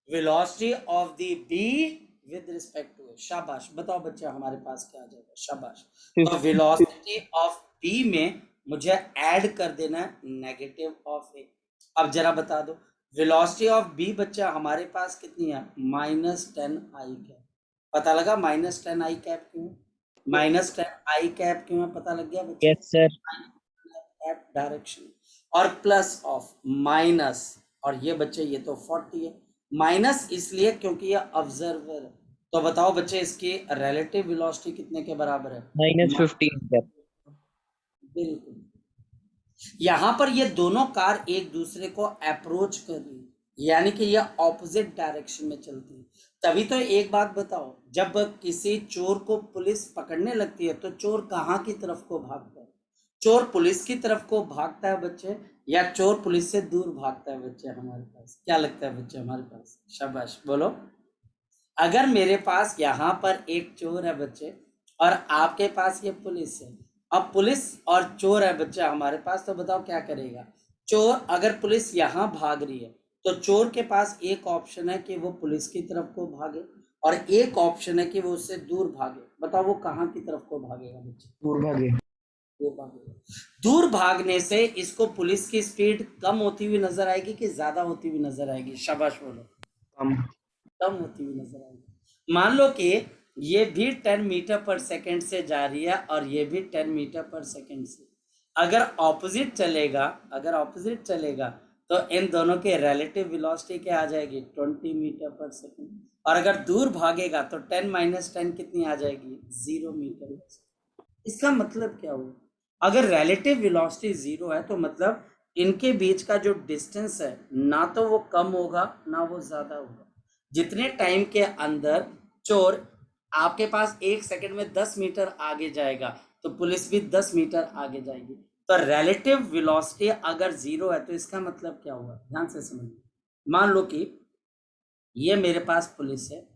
velocity of the B with respect to, शाबाश। बताओ बच्चे हमारे पास क्या आ जाएगा, शाबाश। तो वेलोसिटी ऑफ बी में मुझे ऐड कर देना है नेगेटिव ऑफ ए। अब जरा बता दो वेलोसिटी ऑफ बी बच्चा हमारे पास कितनी है? -10 आई कैप। पता लगा -10 आई कैप क्यों? -10 आई कैप क्यों है पता लग गया बच्चे? Yes sir. कैप डायरेक्शन और प्लस ऑफ माइनस, और ये बच्चे ये तो 40 है, माइनस इसलिए क्योंकि ये ऑब्जर्वर है। तो बताओ बच्चे इसकी रिलेटिव वेलोसिटी कितने के बराबर है? -15 सर। बिल्कुल। यहाँ पर ये दोनों कार एक दूसरे को अप्रोच कर रही है, यानी कि ये ऑपोजिट डायरेक्शन में चलती है। तभी तो एक बात बताओ, जब किसी चोर को पुलिस पकड़ने लगती है तो चोर कहाँ की तरफ को भागता है? चोर पुलिस की तरफ को भागता है बच्चे, या चोर पुलिस से दूर भागता है बच्चे? हमारे पास क्या लगता है बच्चे हमारे पास? शाबाश बोलो। अगर मेरे पास यहाँ पर एक चोर है बच्चे और आपके पास ये पुलिस है, अब पुलिस और चोर है बच्चा हमारे पास, तो बताओ क्या करेगा चोर? अगर पुलिस यहाँ भाग रही है तो चोर के पास एक ऑप्शन है कि वो पुलिस की तरफ को भागे और एक ऑप्शन है कि वो उससे दूर भागे। बताओ वो कहाँ की तरफ को भागेगा बच्चे? दूर भागे। दूर भागेगा। दूर भागने से इसको पुलिस की स्पीड कम होती हुई नजर आएगी कि ज्यादा होती हुई नजर आएगी? शाबाश बोलो। कम होती हुई नजर आएगी। मान लो कि ये भी 10 मीटर पर सेकेंड से जा रही है और ये भी 10 मीटर पर सेकेंड से। अगर ऑपोजिट चलेगा, अगर ऑपोजिट चलेगा तो इन दोनों के रिलेटिव वेलोसिटी क्या आ जाएगी? 20 मीटर पर सेकेंड। और अगर दूर भागेगा तो 10 - 10 कितनी आ जाएगी? 0 मीटर पर सेकेंड। इसका मतलब क्या हुआ? अगर रिलेटिव वेलोसिटी 0 है तो मतलब इनके बीच का जो डिस्टेंस है ना तो वो कम होगा ना वो ज्यादा होगा। जितने टाइम के अंदर चोर आपके पास 1 सेकंड में 10 मीटर आगे जाएगा तो पुलिस भी 10 मीटर आगे जाएगी। तो रिलेटिव वेलोसिटी अगर 0 है तो इसका मतलब क्या हुआ? ध्यान से समझिए। मान लो कि ये मेरे पास पुलिस है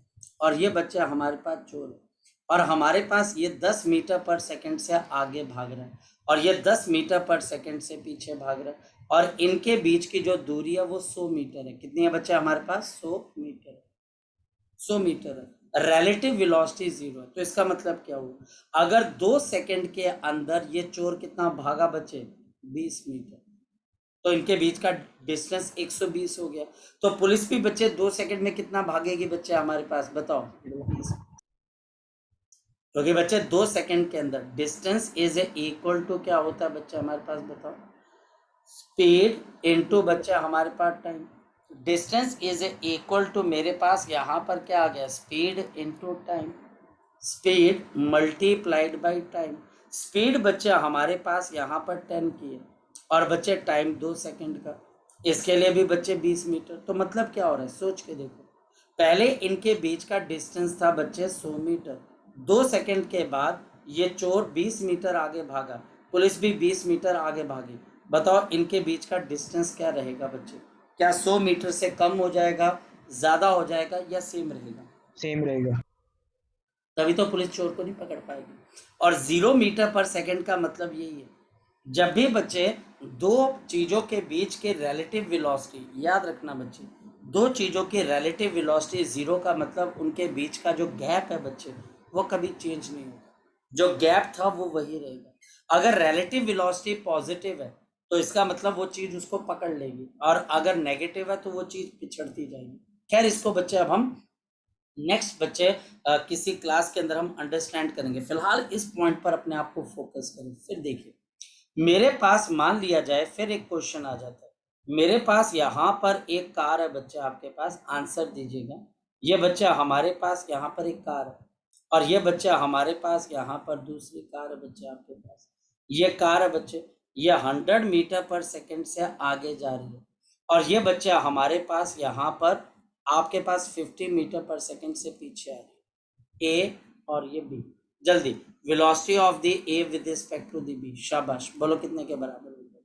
और ये बच्चा हमारे पास चोर है और हमारे पास ये 10 मीटर पर सेकंड से आगे भाग रहा है और ये 10 मीटर पर सेकंड से पीछे भाग रहा है और इनके बीच की जो दूरी है वो 100 मीटर है। कितनी है बच्चा हमारे पास? 100 मीटर है। 100 मीटर है। रिलेटिव वेलोसिटी 0 है तो इसका मतलब क्या हुआ? अगर 2 सेकंड के अंदर ये चोर कितना भागा बच्चे? 20 मीटर। तो इनके बीच का डिस्टेंस 120 हो गया। तो पुलिस भी बच्चे 2 सेकंड में कितना भागेगी बच्चे हमारे पास? बताओ। क्योंकि बच्चे 2 सेकंड के अंदर डिस्टेंस इज इक्वल टू क्या होता है बच्चे हमारे पास? बताओ। स्पीड इनटू बच्चा हमारे पास time. Distance is equal to मेरे पास यहाँ पर क्या आ गया? Speed into time. Speed multiplied by time. Speed बच्चा हमारे पास यहाँ पर 10 की है और बच्चे टाइम 2 सेकंड का, इसके लिए भी बच्चे 20 मीटर। तो मतलब क्या हो रहा है सोच के देखो। पहले इनके बीच का डिस्टेंस था बच्चे 100 मीटर, 2 सेकंड के बाद ये चोर 20 मीटर आगे भागा, पुलिस भी 20 मीटर आगे भागी। बताओ इनके बीच का डिस्टेंस क्या रहेगा बच्चे? क्या 100 मीटर से कम हो जाएगा, ज़्यादा हो जाएगा या सेम रहेगा? सेम रहेगा। तभी तो पुलिस चोर को नहीं पकड़ पाएगी। और 0 मीटर पर सेकंड का मतलब यही है, जब भी बच्चे दो चीज़ों के बीच के रिलेटिव वेलोसिटी, याद रखना बच्चे, दो चीज़ों की रिलेटिव वेलोसिटी 0 का मतलब उनके बीच का जो गैप है बच्चे वो कभी चेंज नहीं होगा, जो गैप था वो वही रहेगा। अगर रिलेटिव वेलोसिटी पॉजिटिव है तो इसका मतलब वो चीज़ उसको पकड़ लेगी, और अगर नेगेटिव है तो वो चीज़ पिछड़ती जाएगी। खैर इसको बच्चे अब हम नेक्स्ट बच्चे किसी क्लास के अंदर हम अंडरस्टैंड करेंगे। फिलहाल इस पॉइंट पर अपने आप को फोकस करें। फिर देखिए, मेरे पास मान लिया जाए, फिर एक क्वेश्चन आ जाता है, मेरे पास यहाँ पर एक कार है बच्चा, आपके पास आंसर दीजिएगा। ये बच्चा हमारे पास यहाँ पर एक कार है, और ये बच्चा हमारे पास यहाँ पर दूसरी कार है बच्चे आपके पास। ये कार है बच्चे, ये 100 मीटर पर सेकंड से आगे जा रही है, और ये बच्चा हमारे पास यहाँ पर आपके पास 50 मीटर पर सेकंड से पीछे आ रही है। ए और ये बी, जल्दी velocity of the A with respect to the B. शाबाश, बोलो कितने के बराबर होगा?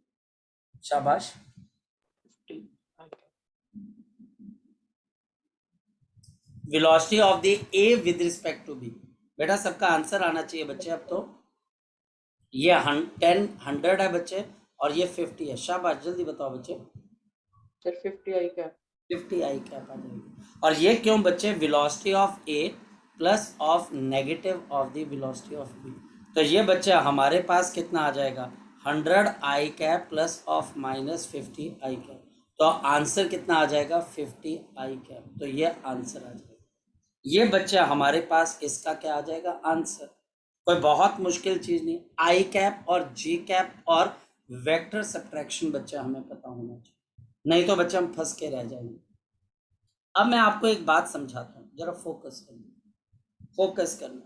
शाबाश, velocity of the A with respect to B. बेटा सबका आंसर आना चाहिए बच्चे। अब तो ये 100 है बच्चे, और ये 50 है। शाबाश, जल्दी बताओ बच्चे। सर 50 आई क्या? 50 आई कैप आ जाएगी। और ये क्यों बच्चे? Velocity of A plus of negative of the velocity of B. तो ये बच्चा हमारे पास कितना आ जाएगा? 100 i cap plus of minus 50 i cap. तो आंसर कितना आ जाएगा? 50 आई कैप। तो ये आंसर आ जाएगा। ये बच्चा हमारे पास इसका क्या आ जाएगा? आंसर। कोई बहुत मुश्किल चीज नहीं। आई कैप और जी कैप और वेक्टर सब्ट्रैक्शन बच्चा हमें पता होना चाहिए, नहीं तो बच्चे हम फंस के रह जाएंगे। अब मैं आपको एक बात समझाता हूँ, जरा फोकस करना, फोकस करना।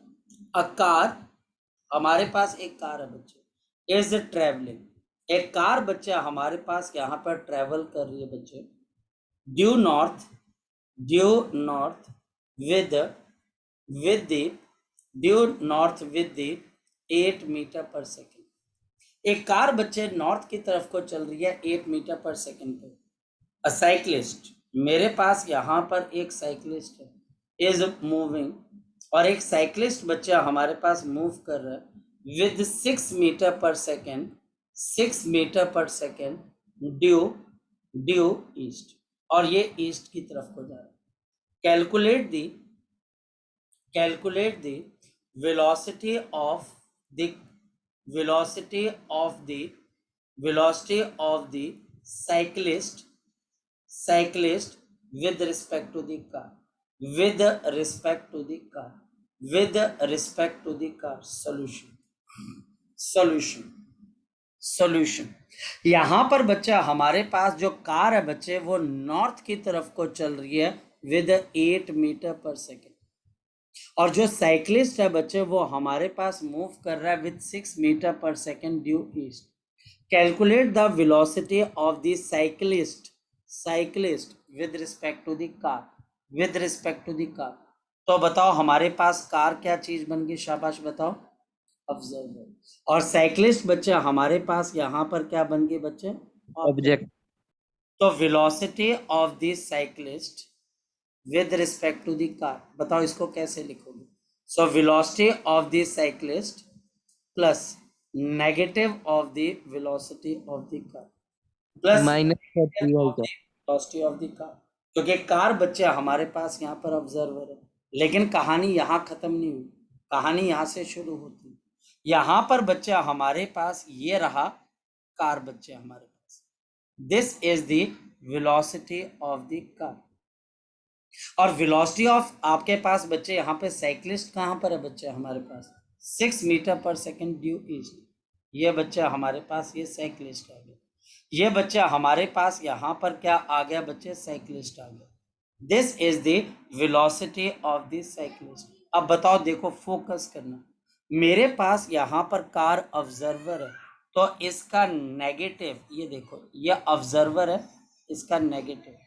अ कार, हमारे पास एक कार है बच्चे, इज ट्रेवलिंग। एक कार बच्चे हमारे पास यहाँ पर ट्रेवल कर रही है बच्चे, due north with due north with 8 metre per second. एक कार बच्चे नॉर्थ की तरफ को चल रही है 8 मीटर पर सेकेंड पे। अ साइक्लिस्ट, मेरे पास यहाँ पर एक साइक्लिस्ट है, इज मूविंग, और एक साइक्लिस्ट बच्चा हमारे पास मूव कर रहा है with 6 metre per second, 6 metre per second due east, और ये ईस्ट की तरफ को जा रहा है। Calculate the velocity of the cyclist with respect to the car, solution. यहाँ पर बच्चा हमारे पास जो कार है बच्चे वो नॉर्थ की तरफ को चल रही है विद 8 मीटर पर सेकेंड, और जो साइक्लिस्ट है बच्चे वो हमारे पास मूव कर रहा है with 6 metre per second due east. Calculate the velocity of the cyclist with respect to the car. तो बताओ हमारे पास कार क्या चीज बन गई? शाबाश बताओ, ऑब्जर्वर। और साइक्लिस्ट बच्चे हमारे पास यहाँ पर क्या बन गए बच्चे? ऑब्जेक्ट। तो velocity of the cyclist with respect to the car, बताओ इसको कैसे लिखोगे? So velocity of the cyclist plus negative of the velocity of the car plus velocity of the car, क्योंकि कार बच्चे हमारे पास यहाँ पर ऑब्जर्वर है। लेकिन कहानी यहाँ खत्म नहीं हुई, कहानी यहाँ से शुरू होती है। यहाँ पर बच्चा हमारे पास ये रहा कार बच्चे हमारे पास, this is the velocity of the car. और वेलोसिटी ऑफ आपके पास बच्चे यहाँ पे साइक्लिस्ट कहाँ पर है बच्चे हमारे पास? 6 metre per second due east. ये बच्चा हमारे पास ये साइक्लिस्ट आ गया, ये बच्चा हमारे पास यहाँ पर क्या आ गया बच्चे? साइक्लिस्ट आ गया। This is the velocity of the cyclist. अब बताओ, देखो फोकस करना, मेरे पास यहाँ पर कार ऑब्जर्वर है, तो इसका नेगेटिव, ये देखो ये ऑब्जर्वर है, इसका नेगेटिव,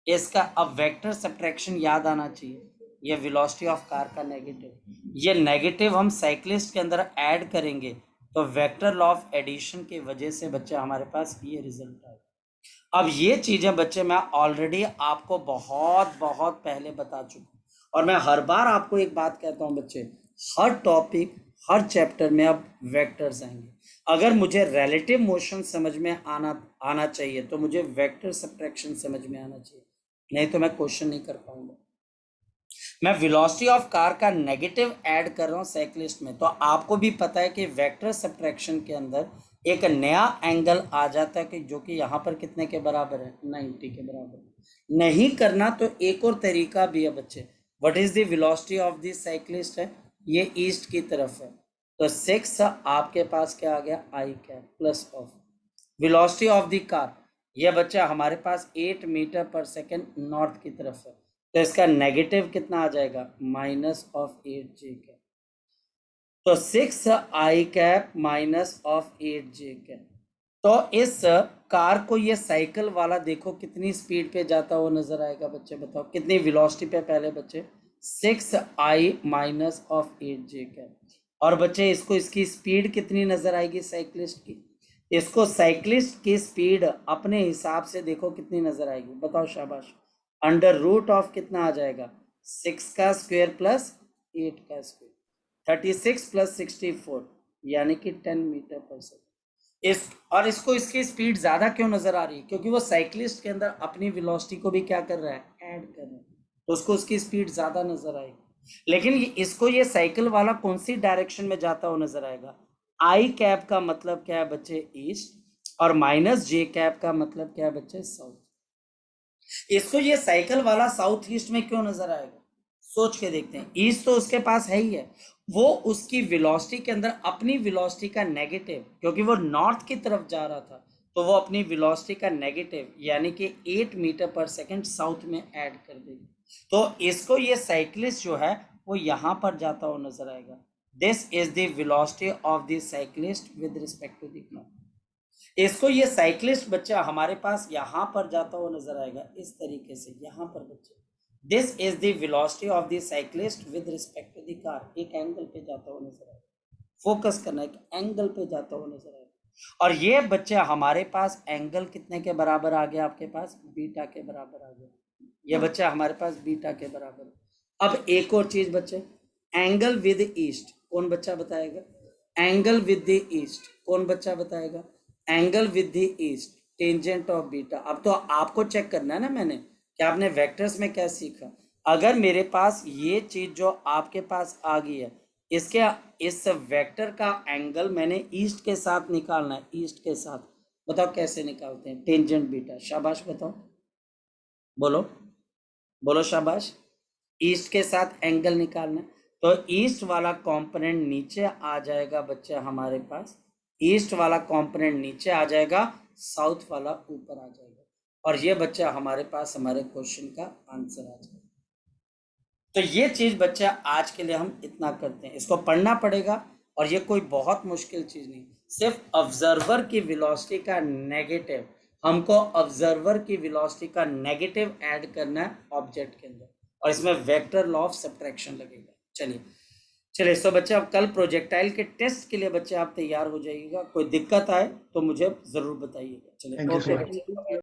इसका अब वेक्टर सब्ट्रैक्शन याद आना चाहिए। ये वेलोसिटी ऑफ कार का नेगेटिव, ये नेगेटिव हम साइक्लिस्ट के अंदर ऐड करेंगे तो वेक्टर लॉ ऑफ एडिशन की वजह से बच्चे हमारे पास ये रिजल्ट आएगा। अब ये चीजें बच्चे मैं ऑलरेडी आपको बहुत बहुत पहले बता चुका हूँ, और मैं हर बार आपको एक बात कहता हूँ बच्चे, हर टॉपिक हर चैप्टर में अब वेक्टर्स आएंगे। अगर मुझे रिलेटिव मोशन समझ में आना चाहिए तो मुझे वेक्टर सब्ट्रैक्शन समझ में आना चाहिए, नहीं तो मैं क्वेश्चन नहीं कर पाऊंगा। मैं वेलोसिटी ऑफ कार का नेगेटिव ऐड कर रहा हूँ साइक्लिस्ट में, तो आपको भी पता है कि वेक्टर सब्ट्रैक्शन के अंदर एक नया एंगल आ जाता है कि जो कि यहाँ पर कितने के बराबर है, 90 के बराबर। नहीं करना तो एक और तरीका भी है बच्चे, what is the velocity of the cyclist है, ये ईस्ट की तरफ है, तो 6 आपके पास क्या आ गया, i cap plus of velocity of the car, ये बच्चा हमारे पास 8 मीटर पर सेकेंड नॉर्थ की तरफ है, तो इसका नेगेटिव कितना आ जाएगा, माइनस ऑफ 8 जे कैप, तो 6 i cap minus of 8 j cap. तो इस कार को ये साइकिल वाला देखो कितनी स्पीड पे जाता हुआ नजर आएगा बच्चे, बताओ कितनी वेलोसिटी पे, पहले बच्चे 6 आई माइनस ऑफ 8 जे कैप, और बच्चे इसको इसकी स्पीड कितनी नजर आएगी साइक्लिस्ट की, इसको साइक्लिस्ट की स्पीड अपने हिसाब से देखो कितनी नजर आएगी, बताओ शाबाश, अंडर रूट ऑफ कितना आ जाएगा, 6 का स्क्वायर प्लस 8 का स्क्वायर, 36 प्लस 64 यानी कि 10 मीटर पर सेकेंड। और इसको इसकी स्पीड ज्यादा क्यों नजर आ रही है, क्योंकि वो साइक्लिस्ट के अंदर अपनी वेलोसिटी को भी क्या कर रहा है, ऐड कर रहा है, तो उसको उसकी स्पीड ज्यादा नजर आएगी। लेकिन इसको ये साइकिल वाला कौन सी डायरेक्शन में जाता हुआ नजर आएगा, आई कैप का मतलब क्या है बच्चे, ईस्ट, और माइनस जे कैप का मतलब क्या है बच्चे, साउथ। इसको ये साइकिल वाला साउथ ईस्ट में क्यों नजर आएगा, सोच के देखते हैं। ईस्ट तो उसके पास है ही है, वो उसकी वेलोसिटी के अंदर अपनी वेलोसिटी का नेगेटिव, क्योंकि वो नॉर्थ की तरफ जा रहा था, तो वो अपनी वेलोसिटी का नेगेटिव यानी कि 8 मीटर पर सेकंड साउथ में ऐड कर देगी, तो इसको ये साइक्लिस्ट जो है वो यहाँ पर जाता हुआ नजर आएगा। This is the velocity of the cyclist with respect to the clock. इसको ये साइक्लिस्ट बच्चा हमारे पास यहाँ पर जाता हुआ नजर आएगा इस तरीके से, यहाँ पर बच्चे this is the velocity of the cyclist with respect to the car, एक एंगल पे जाता हुआ नजर आएगा, फोकस करना, एक एंगल पे जाता हुआ नजर आएगा, और ये बच्चे हमारे पास एंगल कितने के बराबर आ गया, आपके पास बीटा के बराबर आ गया, ये बच्चा हमारे पास बीटा के बराबर। अब एक और चीज बच्चे, एंगल विद ईस्ट कौन बच्चा बताएगा, एंगल विद द ईस्ट कौन बच्चा बताएगा, angle with the east tangent of beta. अब तो आपको चेक करना है ना, मैंने कि आपने वेक्टर्स में क्या सीखा, अगर मेरे पास ये चीज जो आपके पास आ गई है, इसके इस वेक्टर का एंगल मैंने ईस्ट के साथ निकालना है, ईस्ट के साथ, बताओ कैसे निकालते हैं, टेंजेंट बीटा, शाबाश बताओ, बोलो बोलो शाबाश, ईस्ट के साथ एंगल निकालना है, तो ईस्ट वाला कंपोनेंट नीचे आ जाएगा बच्चे हमारे पास, ईस्ट वाला कंपोनेंट नीचे आ जाएगा, साउथ वाला ऊपर आ जाएगा, और ये बच्चा हमारे पास हमारे क्वेश्चन का आंसर आ जाएगा। तो ये चीज बच्चा आज के लिए हम इतना करते हैं, इसको पढ़ना पड़ेगा, और ये कोई बहुत मुश्किल चीज नहीं, सिर्फ ऑब्जर्वर की वेलोसिटी का नेगेटिव, हमको ऑब्जर्वर की वेलोसिटी का नेगेटिव ऐड करना है ऑब्जेक्ट के अंदर, और इसमें वेक्टर लॉ ऑफ सब्ट्रैक्शन लगेगा। चलिए सो बच्चे, अब कल प्रोजेक्टाइल के टेस्ट के लिए बच्चे आप तैयार हो जाइएगा, कोई दिक्कत आए तो मुझे जरूर बताइएगा। चलिए, Thank you so okay. much.